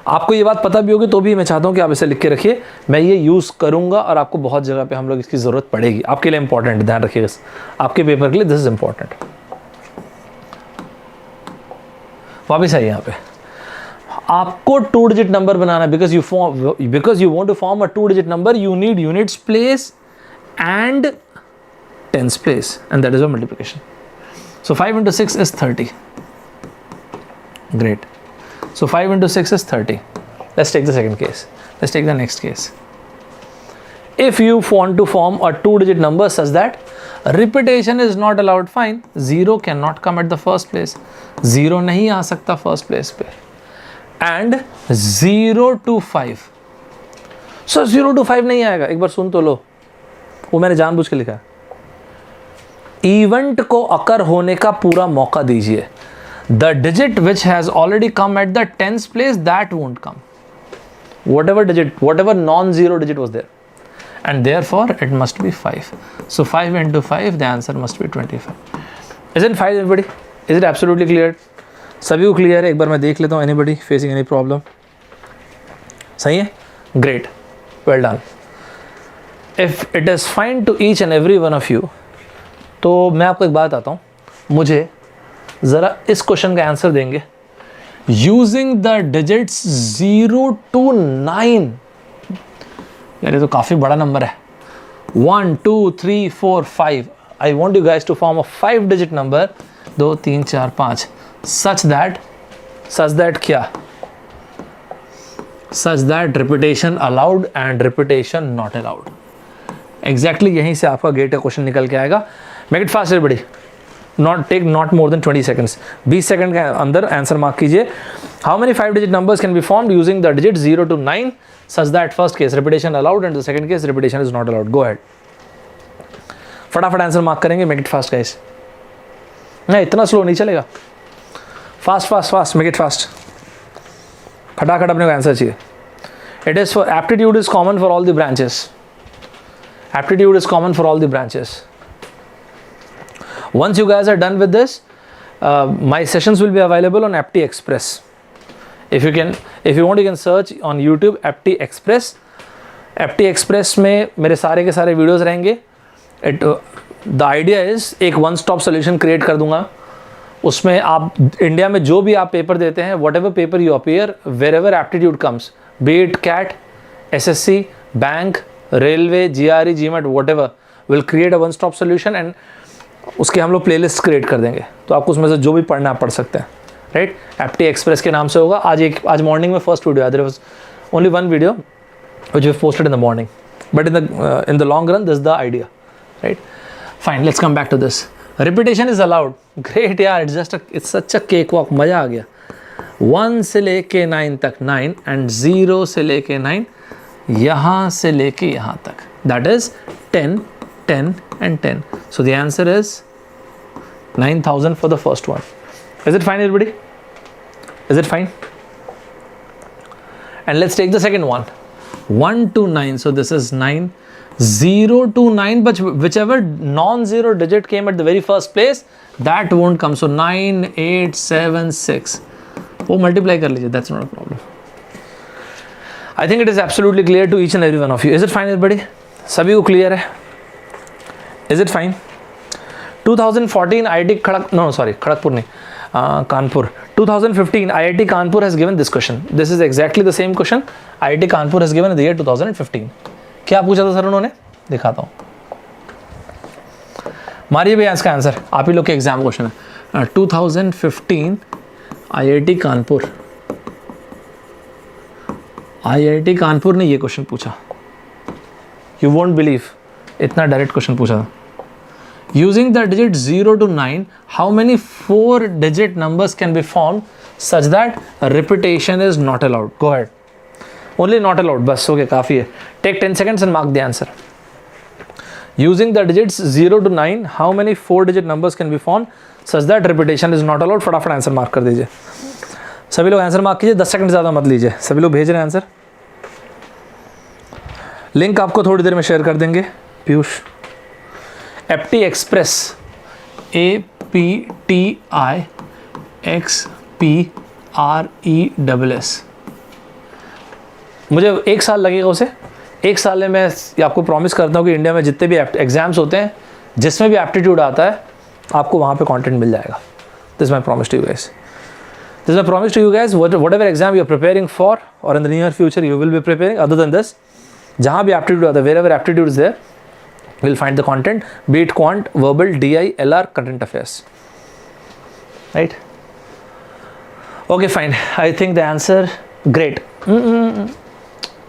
आपको ये बात पता भी होगी तो भी मैं चाहता हूँ कि आप इसे लिख के रखिए. मैं ये यूज़ करूँगा और आपको बहुत जगह पे हम लोग इसकी ज़रूरत पड़ेगी. आपके लिए इंपॉर्टेंट, ध्यान रखिएगा, आपके पेपर के लिए दिस इज इंपॉर्टेंट. वापिस आइए यहाँ पे. आपको 2 डिजिट नंबर बनाना है because you want to form a 2 digit number, you need units place and tens place and that is your multiplication. So 5 into 6 is 30. Great. So 5 into 6 is 30. Let's take the second case. Let's take the next case. If you want to form a 2 digit number such that repetition is not allowed, fine. 0 cannot come at the first place. 0 नहीं आ सकता first place पे. And 0 to 5. So 0 to 5 नहीं आएगा. एक बार सुन तो लो. वो मैंने जानबूझ के लिखा. इवेंट को अकर होने का पूरा मौका दीजिए. The digit which has already come at the tens place, that won't come. Whatever non-zero digit was there. And therefore, it must be 5. So 5 into 5, the answer must be 25. Isn't 5 everybody? Is it absolutely clear? सभी को clear है? एक बार मैं देख लेता हूँ. Anybody facing any problem? सही है? Great. Well done. If it is fine to each and every one of you, तो मैं आपको एक बात बताता हूँ. मुझे ज़रा इस क्वेश्चन का आंसर देंगे यूजिंग द डिजिट्स 0 to 9. यार ये तो काफ़ी बड़ा नंबर है. 1 2 3 4 5. I want you guys to form a 5 digit number 2 3 4 5 such that क्या such that repetition allowed and repetition not allowed. Exactly यहीं से आपका गेट का क्वेश्चन निकल के आएगा. Make it fast everybody. Not more than 20 seconds. 20 second के अंदर आंसर मार्क कीजिए. How many 5-digit numbers can be formed using the digits 0 to 9 such that first case repetition allowed and the second case repetition is not allowed? Go ahead. फटाफट answer mark करेंगे. Make it fast guys. नहीं इतना slow नहीं चलेगा. Fast make it fast. खटाखट अपने को answer चाहिए. It is for aptitude is common for all the branches. Aptitude is common for all the branches. Once you guys are done with this, my sessions will be available on Apti Express. If you want, you can search on YouTube Apti Express. Apti Express में मेरे सारे के सारे videos रहेंगे. The idea is एक one stop solution create कर दूंगा. उसमें आप इंडिया में जो भी आप पेपर देते हैं, whatever paper you appear, wherever aptitude comes, be it CAT, SSC, bank, railway, GRE, GMAT, whatever, will create a one stop solution and उसके हम लोग प्लेलिस्ट क्रिएट कर देंगे. तो आपको उसमें से जो भी पढ़ना आप पढ़ सकते हैं. राइट. एप्टी एक्सप्रेस के नाम से होगा. आज मॉर्निंग में first video. There was only one video which we posted in the morning, but in the long run this is the idea. Right. Fine, let's come back to this. Repetition is allowed. Great यार, it's such a cakewalk. मज़ा आ गया. 1 से लेके 9 तक 9 and 0 से लेके 9 यहाँ से लेके यहाँ तक. That is 10, 10 and 10. So the answer is 9,000 for the first one. Is it fine everybody? Is it fine? And let's take the second one. 1 to 9. So this is 9. 0 to 9, but whichever non-zero digit came at the very first place, that won't come. So 9, 8, 7, 6. वो multiply कर लीजिए. That's not a problem. I think it is absolutely clear to each and every one of you. Is it fine everybody? सभी को clear है? Is it fine? 2014 IIT Kharagpur नहीं, Kanpur. 2015 IIT Kanpur has given this question. This is exactly the same question IIT Kanpur has given in the year 2015. क्या पूछा था sir उन्होंने? दिखाता हूँ. मारिए भैया इसका आंसर. आप ही लोग के एग्जाम क्वेश्चन है. 2015 IIT कानपुर. IIT कानपुर ने ये क्वेश्चन पूछा. You won't believe. इतना डायरेक्ट क्वेश्चन पूछा था. Using the digit 0 to 9, how many 4-digit numbers can be formed such that repetition is not allowed? Go ahead. Only not allowed. बस हो गया, काफ़ी है. Take 10 seconds and mark the answer. Using the digits 0 to 9, how many 4-digit numbers can be formed such that repetition is not allowed? फटाफट answer mark कर दीजिए. सभी लोग आंसर मार्क कीजिए. 10 सेकंड ज़्यादा मत लीजिए. सभी लोग भेज रहे हैं आंसर. लिंक आपको थोड़ी देर में शेयर कर देंगे. पीयूष. AptiXpress, APTIXPRESS. मुझे 1 साल लगेगा उसे. 1 साल में मैं आपको प्रॉमिस करता हूँ कि इंडिया में जितने भी एग्जाम्स होते हैं, जिसमें भी एप्टीट्यूड आता है, आपको वहाँ पे कंटेंट मिल जाएगा. This my promise to you guys. This my promise to you guys. Whatever exam you are preparing for और in the near future you will be preparing. Other than this, जहाँ भी aptitude आता है, wherever aptitude is there, we'll find the content, be it quant, verbal, DI, LR, current affairs. Right? Okay, fine. I think the answer, great.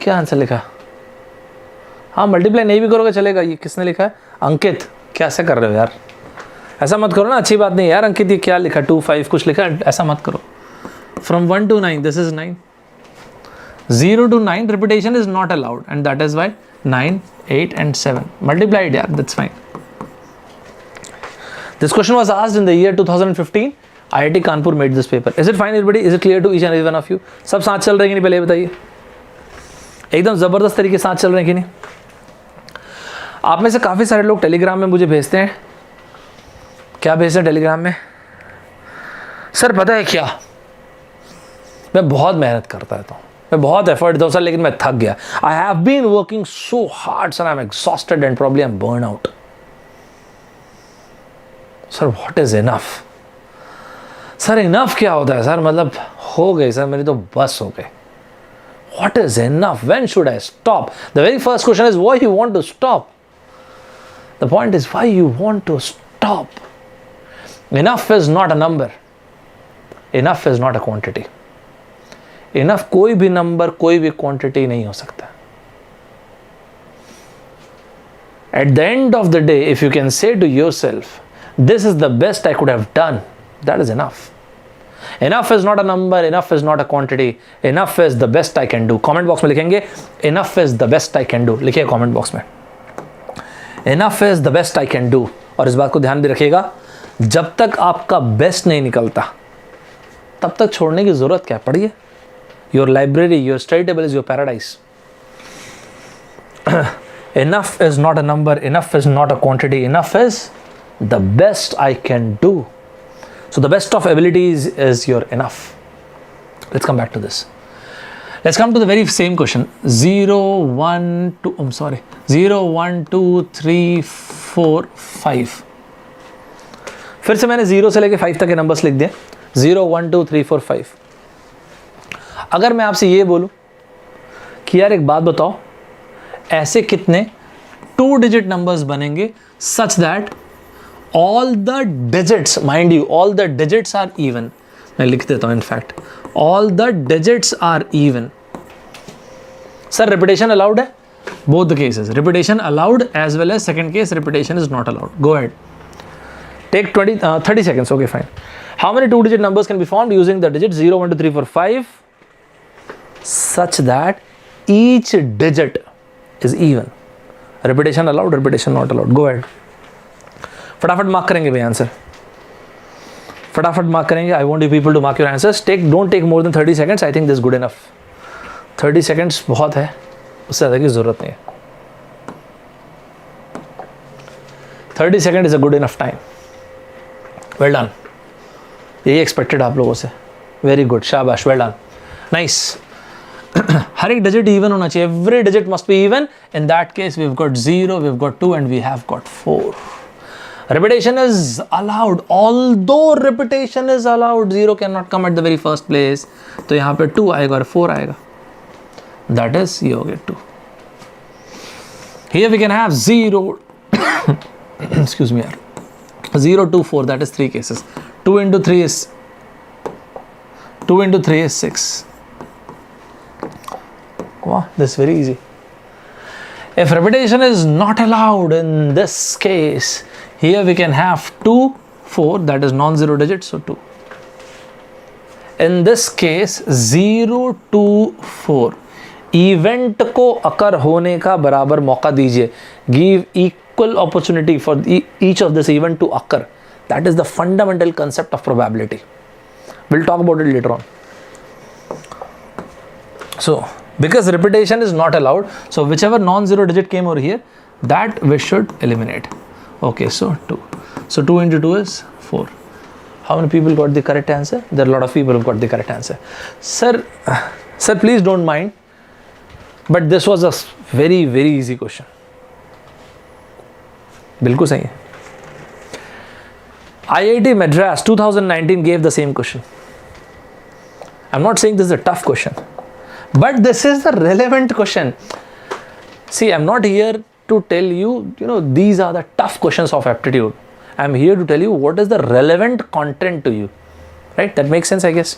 क्या answer लिखा? हाँ, multiply नहीं भी करोगे चलेगा. ये किसने लिखा है? अंकित. कैसे कर रहे हो यार? ऐसा मत करो ना, अच्छी बात नहीं यार. अंकित ये क्या लिखा? 2, 5 कुछ लिखा, ऐसा मत करो. From 1 to 9, this is 9. 0 to 9, repetition is not allowed, and that is why 9, 8 and 7. Multiply it, yeah, that's fine. This question was asked in the year 2015. IIT Kanpur made this paper. Is it fine everybody? Is it clear to each and every one of you? सब साथ चल रहे हैं कि नहीं, पहले बताइए. एकदम ज़बरदस्त तरीके से साथ चल रहे हैं कि नहीं? आप में से काफ़ी सारे लोग टेलीग्राम में मुझे भेजते हैं. क्या भेजते हैं टेलीग्राम में? सर पता है क्या, मैं बहुत मेहनत करता रहता हूँ, मैं बहुत एफर्ट देता हूँ सर, लेकिन मैं थक गया. I have been working so hard sir, I am exhausted and probably I am burn out. Sir what is enough? Sir enough क्या होता है सर? मतलब हो गई सर मेरी तो बस हो गई. What is enough? When should I stop? The very first question is why you want to stop. The point is why you want to stop. Enough is not a number. Enough is not a quantity. Enough कोई भी number, कोई भी quantity नहीं हो सकता. At the end of the day, if you can say to yourself, this is the best I could have done, that is enough. Enough is not a number, enough is not a quantity, enough is the best I can do. Comment box में लिखेंगे enough is the best I can do. लिखिए comment box में enough is the best I can do. और इस बात को ध्यान भी रखिएगा, जब तक आपका बेस्ट नहीं निकलता तब तक छोड़ने की जरूरत क्या, पढ़िए. Your library, your study table is your paradise. Enough is not a number, enough is not a quantity, enough is the best I can do. So the best of abilities is your enough. Let's come back to this. Let's come to the very same question. 0, 1, 2, I'm sorry. 0, 1, 2, 3, 4, 5. फिर से मैंने 0 से लेके 5 तक के numbers लिख दिए. 0, 1, 2, 3, 4, 5. अगर मैं आपसे ये बोलूं कि यार एक बात बताओ, ऐसे कितने 2 डिजिट नंबर्स बनेंगे such that all the digits, mind you, all the digits are even. मैं लिख देता हूं, in fact all the digits are even. Sir repetition allowed है? Both the cases repetition allowed as well as second case repetition is not allowed. Go ahead, take 30 seconds. Okay, fine. How many 2 digit numbers can be formed using the digits 0, 1, 2, 3, 4, 5 such that each digit is even? Repetition allowed, repetition not allowed. Go ahead. फटाफट mark करेंगे भाई answer, फटाफट mark करेंगे. I want you people to mark your answers. Don't take more than 30 seconds. I think this good enough. 30 seconds बहुत है, उससे ज़्यादा की ज़रूरत नहीं है. 30 seconds is a good enough time. Well done. यही एक्सपेक्टेड आप लोगों से. वेरी गुड, शाबाश, वेल डन, नाइस. हर एक डिजिट इवन होना चाहिए. Every digit must be even. In that case we have got 0, we have got 2 and we have got 4. Repetition is allowed, although repetition is allowed. 0 cannot come at the very first place. तो यहाँ पे 2 आएगा और 4 आएगा. That is, ये हो गया 2. Here we can have 0. Excuse me, यार. 0, 2, 4. That is 3 cases. 2 into 3 is 6. Wow, this is very easy. If repetition is not allowed in this case, here we can have 2, 4, that is non-zero digit, so 2. In this case 0, 2, 4. Event को अकर होने का बराबर मौका दीजिए. Give equal opportunity for each of this event to occur. That is the fundamental concept of probability. We'll talk about it later on. So because repetition is not allowed, so whichever non-zero digit came over here, that we should eliminate. Okay, so 2. So 2 into 2 is 4. How many people got the correct answer? There are a lot of people who got the correct answer. Sir, please don't mind, but this was a very, very easy question. बिल्कुल सही है. IIT Madras 2019 gave the same question. I'm not saying this is a tough question, but this is the relevant question. See, I'm not here to tell you, these are the tough questions of aptitude. I'm here to tell you what is the relevant content to you. Right? That makes sense, I guess.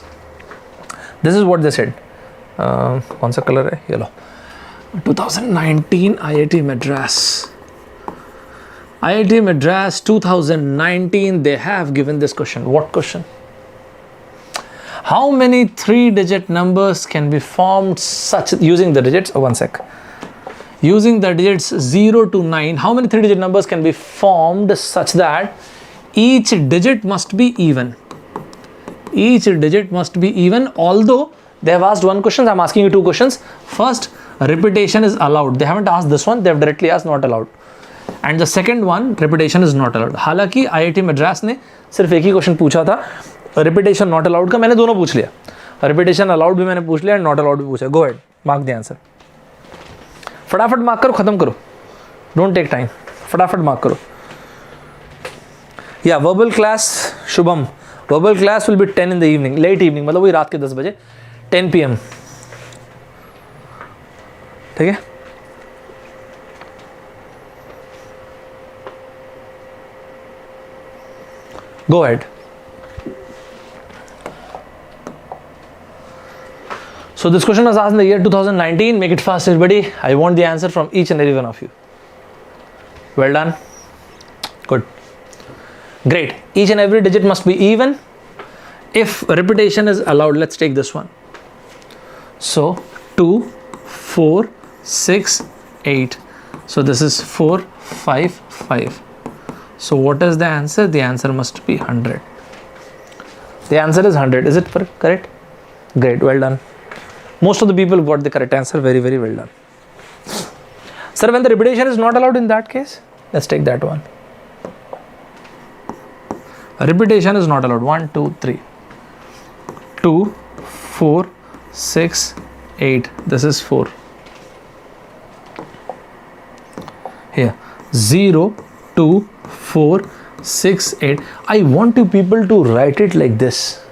This is what they said. कौन सा color है? Yellow. 2019 IIT Madras. IIT Madras 2019, they have given this question. What question? How many 3-digit numbers can be formed such using the digits? Oh, one sec. Using the digits 0 to 9, how many 3-digit numbers can be formed such that each digit must be even? Each digit must be even, although they have asked one question. I'm asking you 2 questions. First, repetition is allowed. They haven't asked this one. They have directly asked not allowed. And the second one, repetition is not allowed. हालांकि IIT Madras ने सिर्फ एक ही question पूछा था, repetition not allowed का. मैंने दोनों पूछ लिया. Repetition allowed भी मैंने पूछ लिया and not allowed भी पूछा. Go ahead, mark the answer. फटाफट मार्क करो, खत्म करो. Don't take time. फटाफट मार्क करो. Yeah, verbal class, Shubham. Verbal class will be 10 in the evening, late evening, मतलब वही रात के 10 बजे, 10 PM. ठीक है? Go ahead. So this question was asked in the year 2019. Make it fast, everybody. I want the answer from each and every one of you. Well done. Good. Great. Each and every digit must be even. If repetition is allowed, let's take this one. So 2, 4, 6, 8. So this is 4, 5, 5. So what is the answer? The answer must be 100. The answer is 100. Is it correct? Great. Well done. Most of the people got the correct answer. Very, very well done. Sir, when the repetition is not allowed in that case, let's take that one. Repetition is not allowed. 1, 2, 3. 2, 4, 6, 8. This is 4. Here. 0, 2, 4, 6, 8. I want you people to write it like this.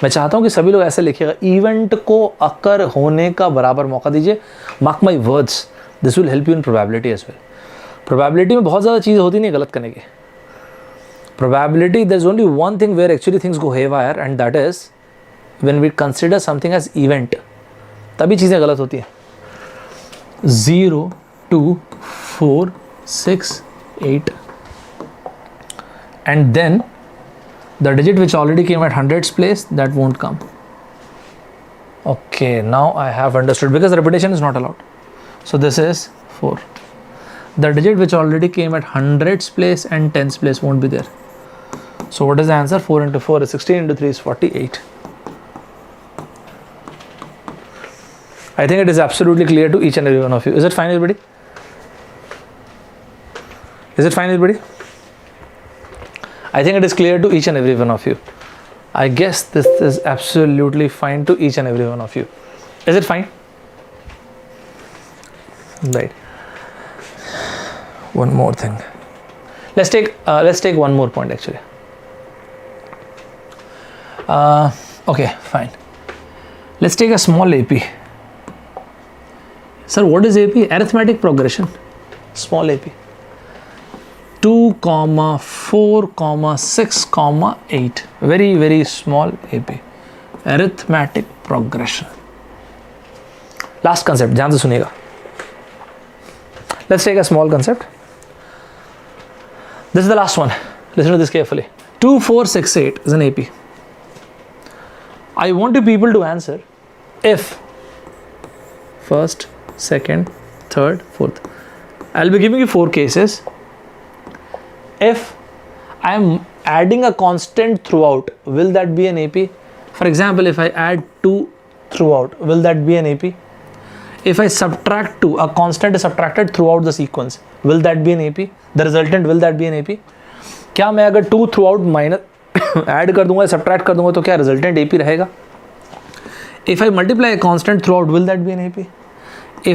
मैं चाहता हूँ कि सभी लोग ऐसे लिखिएगा. Event को अकर होने का बराबर मौका दीजिए. Mark my words, this will help you in probability as well. Probability में बहुत ज़्यादा चीज़ होती नहीं गलत करने की. Probability, there is only one thing where actually things go haywire, and that is when we consider something as event. तभी चीज़ें गलत होती हैं. 0, 2, 4, 6, 8. And then the digit which already came at hundreds place, that won't come. Okay, now I have understood, because repetition is not allowed. So this is 4. The digit which already came at hundreds place and tens place won't be there. So what is the answer? 4 into 4 is 16, into 3 is 48. I think it is absolutely clear to each and every one of you. Is it fine, everybody? Is it fine, everybody? I think it is clear to each and every one of you. I guess this is absolutely fine to each and every one of you. Is it fine? Right. One more thing. Let's take one more point actually. Okay, fine. Let's take a small AP. Sir, what is AP? Arithmetic progression. Small AP. 2, 4, 6, 8. Very, very small AP. Arithmetic progression. Last concept. ध्यान से सुनिएगा. Let's take a small concept. This is the last one. Listen to this carefully. 2, 4, 6, 8 is an AP. I want you people to answer if first, second, third, fourth. I'll be giving you 4 cases. If I am adding a constant throughout, will that be an AP? For example, if I add 2 throughout, will that be an AP? If I subtract 2, a constant is subtracted throughout the sequence, will that be an AP? The resultant, will that be an AP? क्या मैं अगर 2 throughout minus add कर दूंगा, subtract कर दूंगा, तो क्या resultant AP रहेगा? If I multiply a constant throughout, will that be an AP?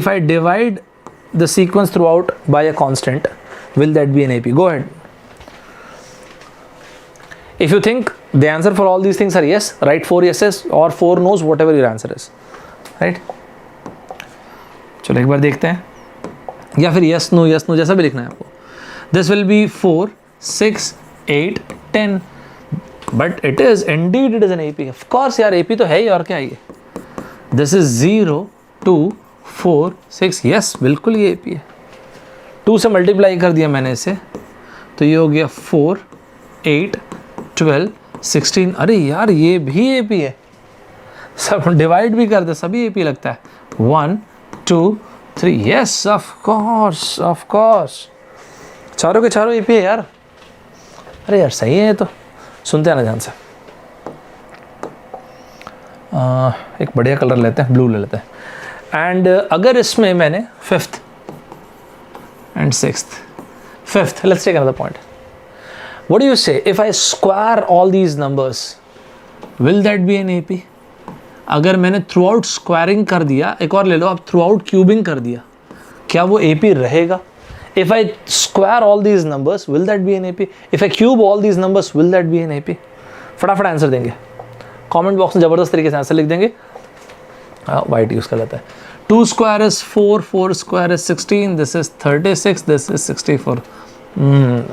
If I divide the sequence throughout by a constant, will that be an AP? Go ahead. If you think the answer for all these things are yes, write 4 yeses or 4 no's, whatever your answer is. Right? चलो एक बार देखते हैं, या फिर yes no जैसा भी लिखना है आपको. This will be 4, 6, 8, 10. But it is indeed, it is an AP. Of course यार, AP तो है ही, और क्या है ये. This is 0, 2, 4, 6. Yes, बिल्कुल ये AP है. 2 से मल्टीप्लाई कर दिया मैंने इसे, तो ये हो गया 4, 8, 12, 16. अरे यार, ये भी AP है. सब डिवाइड भी कर दे, सभी AP लगता है. 1, 2, 3. Yes, of course. चारों के चारों AP है यार. अरे यार सही है ये तो. सुनते हैं ना ध्यान से. एक बढ़िया कलर लेते हैं, ब्लू ले लेते हैं. एंड अगर इसमें मैंने 5th and 6th, 5th, let's take another point. What do you say if I square all these numbers? Will that be an AP? अगर मैंने थ्रू आउट स्क्वायरिंग कर दिया, एक और ले लो, अब थ्रू आउट क्यूबिंग कर दिया, क्या वो AP रहेगा? If I square all these numbers, will that be an AP? If I cube all these numbers, will that be an AP? फटाफट आंसर देंगे. कमेंट बॉक्स में ज़बरदस्त तरीके से आंसर लिख देंगे. वाइट यूज़ कर लेता है. 2 square is 4, 4 square is 16, this is 36, this is 64.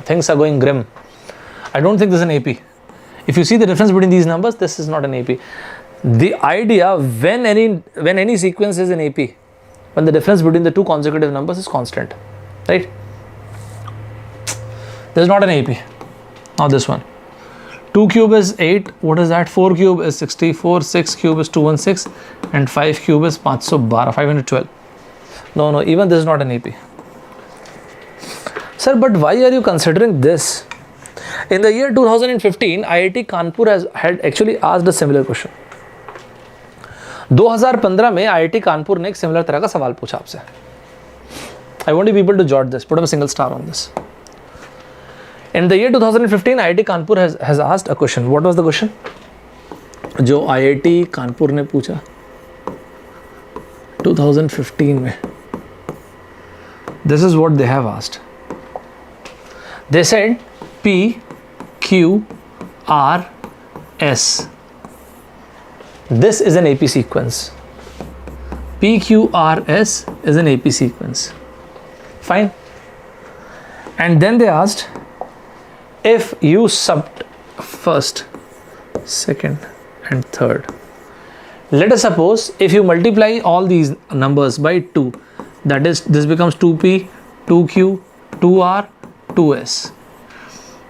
Things are going grim. I don't think this is an AP. If you see the difference between these numbers, this is not an AP. The idea when any sequence is in AP, when the difference between the two consecutive numbers is constant, right? This is not an AP. Now this one. 2 cube is 8. What is that? 4 cube is 64. 6 cube is 216. And 5 cube is 512. No, even this is not an AP. Sir, but why are you considering this? In the year 2015, IIT Kanpur had actually asked a similar question. 2015 में IIT Kanpur ने एक similar तरह का सवाल पूछा आपसे. I want you people to jot this. Put up a single star on this. In the year 2015, IIT Kanpur has asked a question. What was the question? जो IIT Kanpur ने पूछा 2015 में. This is what they have asked. They said P, Q, R, S. This is an AP sequence. P, Q, R, S is an AP sequence. Fine. And then they asked, if you subtract first, second and third. Let us suppose if you multiply all these numbers by 2, that is, this becomes 2P, 2Q, 2R, 2S.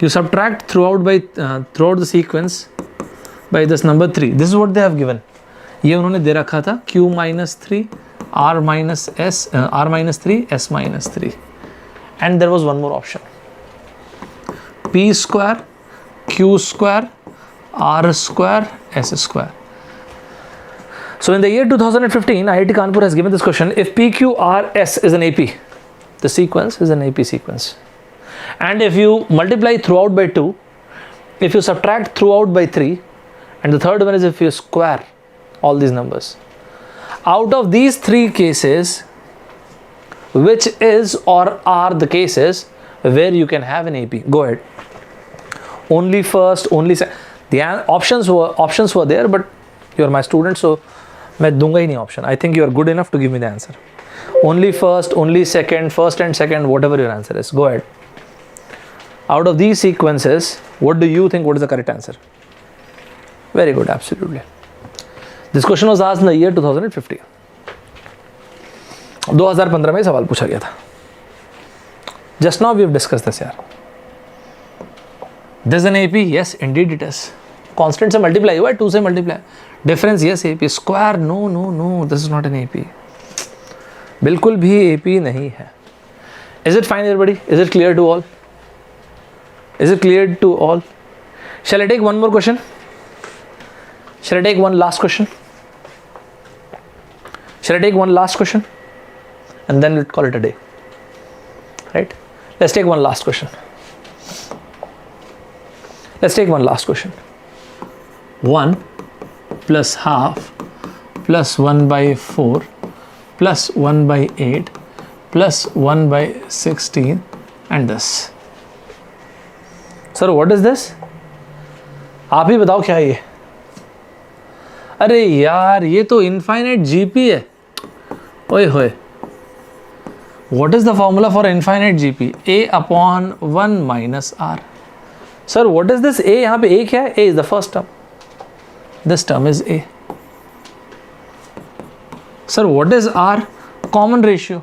You subtract throughout the sequence by this number 3. This is what they have given. ये उन्होंने दे रखा था Q minus 3, R minus 3, S minus 3. And there was one more option. P square, Q square, R square, S square. So in the year 2015, IIT Kanpur has given this question. If P, Q, R, S is an AP, the sequence is an AP sequence. And if you multiply throughout by 2, if you subtract throughout by 3, and the third one is if you square all these numbers. Out of these 3 cases, which is or are the cases where you can have an AP? Go ahead. Only first, only second. The options were there, but you are my student, so मैं दूंगा ही नहीं option. I think you are good enough to give me the answer. Only first, only second, first and second, whatever your answer is. Go ahead. Out of these sequences, what do you think? What is the correct answer? Very good, absolutely. This question was asked in the year 2015. 2015 में सवाल पूछा गया था. Just now we have discussed this यार. This is an AP? Yes, indeed it is. Constant से multiply हुआ है, 2 से multiply. Difference? Yes, AP. Square? No. This is not an AP. बिल्कुल भी AP नहीं है. Is it fine, everybody? Is it clear to all? Is it clear to all? Shall I take one more question? Shall I take one last question? Shall I take one last question? And then we'll call it a day. Right? Let's take one last question. Let's take one last question. 1 plus half plus 1 by 4 plus 1 by 8 plus 1 by 16 and this. Sir, what is this? आप ही बताओ क्या है ये? अरे यार ये तो infinite GP है. ओए होए. What is the formula for infinite GP? A upon 1 minus R. Sir, what is this A? यहाँ पे A क्या है? A is the first term. This term is A. Sir, what is R? Common ratio.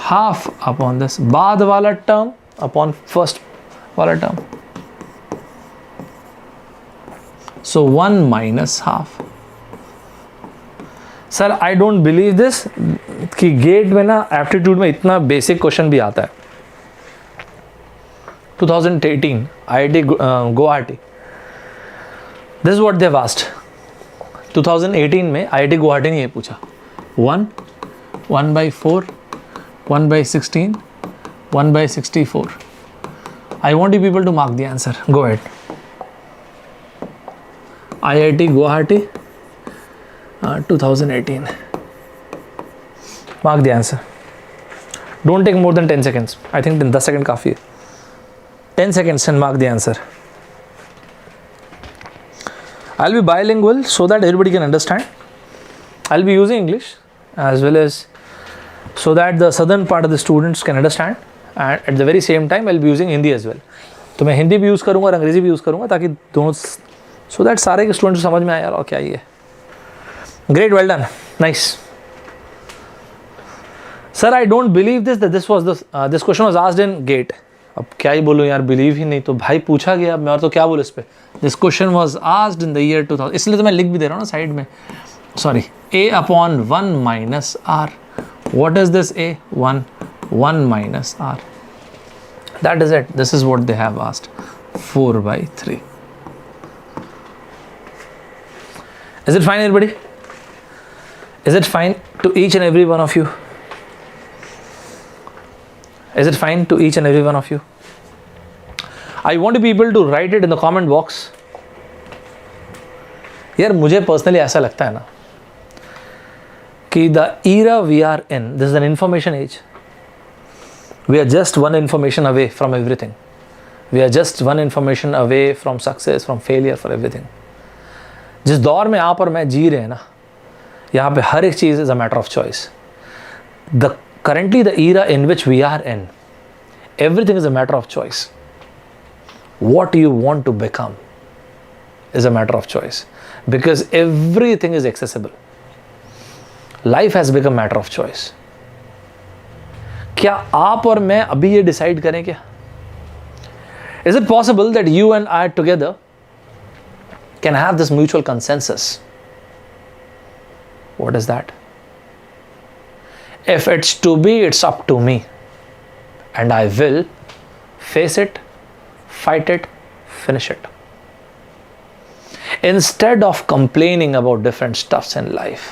Half upon this. बाद वाला term upon first वाला term. So 1 minus half. Sir I don't believe this कि gate में ना aptitude में इतना basic question भी आता है. 2018 IIT Guwahati. This is what they have asked. 2018 में IIT गुवाहाटी ने ये पूछा. 1 by 4, 1 by 16, 1 by 64. I want you people to mark the answer. Go ahead. IIT Guwahati 2018. Mark the answer. Don't take more than 10 seconds. I think 10 seconds काफ़ी है. 10 seconds and mark the answer. I'll be bilingual so that everybody can understand. I'll be using English as well as so that the southern part of the students can understand, and at the very same time I'll be using Hindi as well. तो मैं हिंदी भी use करूँगा और अंग्रेज़ी भी use करूँगा ताकि दोनों सो दैट सारे के स्टूडेंट्स समझ में आया यार और क्या ही है. Great, well done, nice. Sir I don't believe this that this question was asked in GATE. अब क्या ही बोलूँ यार, बिलीव ही नहीं तो भाई पूछा गया, मैं और तो क्या बोलूँ इस पर. This question was asked in the year 2000, इसलिए तो मैं लिख भी दे रहा हूँ ना साइड में. Sorry, a/1 minus r. What is this a? 1 minus r. That is it. This is what they have asked. 4/3. Is it fine, everybody? Is it fine to each and every one of you? Is it fine to each and every one of you? I want people to write it in the comment box. यार मुझे personally ऐसा लगता है ना कि the era we are in, this is an information age. We are just one information away from everything. We are just one information away from success, from failure, for everything. जिस दौर में आप और मैं जी रहे हैं ना, यहाँ पे हर एक चीज़ is a matter of choice. Currently the era in which we are in, everything is a matter of choice. What you want to become is a matter of choice, because everything is accessible. Life has become a matter of choice. क्या आप और मैं अभी ये decide करें क्या? Is it possible that you and I together can have this mutual consensus? What is that? If it's to be, it's up to me, and I will face it, fight it, finish it. Instead of complaining about different stuffs in life,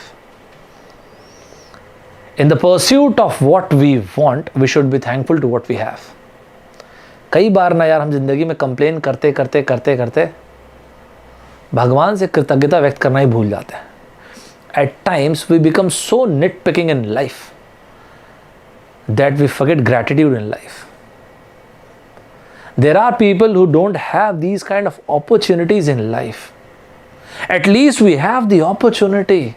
in the pursuit of what we want, we should be thankful to what we have. कई बार ना यार हम जिंदगी में complain करते करते करते करते भगवान से कृतज्ञता व्यक्त करना ही भूल जाते हैं. At times we become so nitpicking in life that we forget gratitude in life. There are people who don't have these kind of opportunities in life. At least we have the opportunity.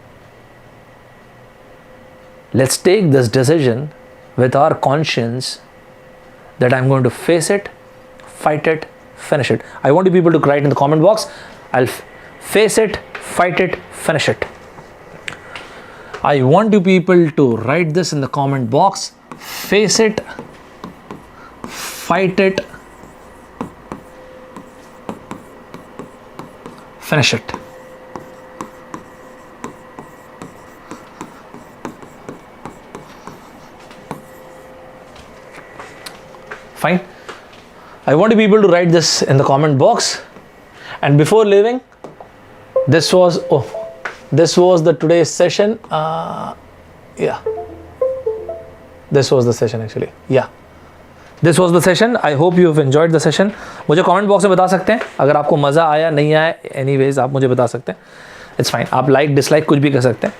Let's take this decision with our conscience that I'm going to face it, fight it, finish it. I want you people to write in the comment box, I'll face it, fight it, finish it. I want you people to write this in the comment box, face it, fight it, finish it. Fine. I want you people to write this in the comment box. And before leaving, this was the today's session. Yeah. This was the session actually. Yeah. This was the session. I hope you have enjoyed the session. मुझे comment box में बता सकते हैं अगर आपको मज़ा आया नहीं आया. Anyways आप मुझे बता सकते हैं. It's fine. आप like dislike कुछ भी कर सकते हैं.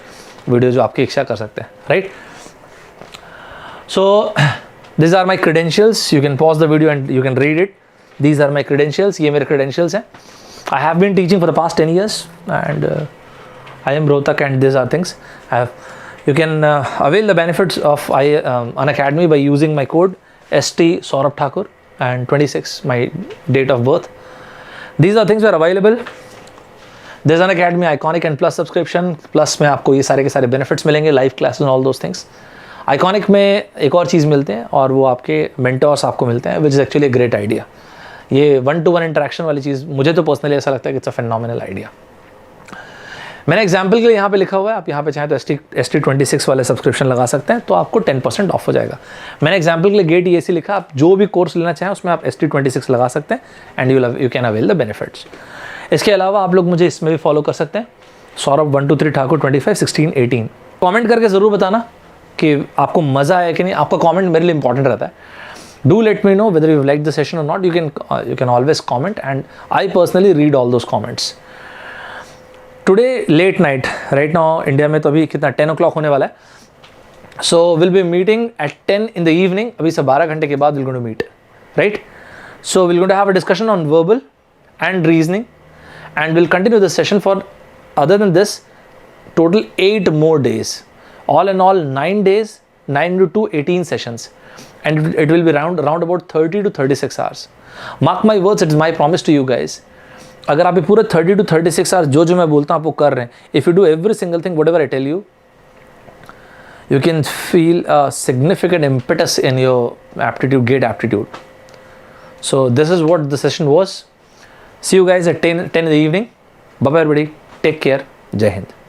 वीडियो जो आपकी इच्छा कर सकते हैं. Right? So these are my credentials. You can pause the video and you can read it. These are my credentials. ये मेरे credentials हैं. I have been teaching for the past 10 years and I am Rohtak and these are things. You can avail the benefits of Unacademy by using my code ST Saurabh Thakur and 26 my date of birth. These are things that are available. There's Unacademy Iconic and Plus subscription. Plus में आपको ये सारे के सारे benefits मिलेंगे, live classes and all those things. Iconic में एक और चीज़ मिलते हैं और वो आपके मेंटर्स आपको मिलते हैं, which is actually a great idea. ये 1-to-1 इंटरेक्शन वाली चीज़ मुझे तो पर्सनली ऐसा लगता है कि इट्स अ फेनोमिनल आइडिया. मैंने एग्जांपल के लिए यहाँ पे लिखा हुआ है, आप यहाँ पे चाहें तो ST26 वाले सब्सक्रिप्शन लगा सकते हैं तो आपको 10% ऑफ हो जाएगा. मैंने एग्जांपल के लिए गेट ESE लिखा, आप जो भी कोर्स लेना चाहें उसमें आप ST26 लगा सकते हैं and you can avail the benefits. इसके अलावा आप लोग मुझे इसमें भी फॉलो कर सकते हैं, सौरभ 123 ठाकुर 25 16 18. कॉमेंट करके ज़रूर बताना कि आपको मज़ा आया कि नहीं. आपका कमेंट मेरे लिए इंपॉर्टेंट रहता है. Do let me know whether you like the session or not. You can always comment and I personally read all those comments. Today late night, right now India में तो अभी कितना 10 o'clock होने वाला है. So will be meeting at 10 in the evening. अभी से 12 घंटे के बाद will going to meet, right. So will going to have a discussion on verbal and reasoning and will continue this session for other than this total 8 more days. All in all 9 days, 9 into 2, 18 sessions, and it will be around about 30 to 36 hours. Mark my words, it is my promise to you guys. अगर आप ये पूरे 30 to 36 hours जो मैं बोलता हूँ आप वो कर रहे हैं, if you do every single thing whatever I tell you, you can feel a significant impetus in your aptitude, gate aptitude. So this is what the session was. See you guys at 10 in the evening. Bye bye everybody. Take care. Jai Hind.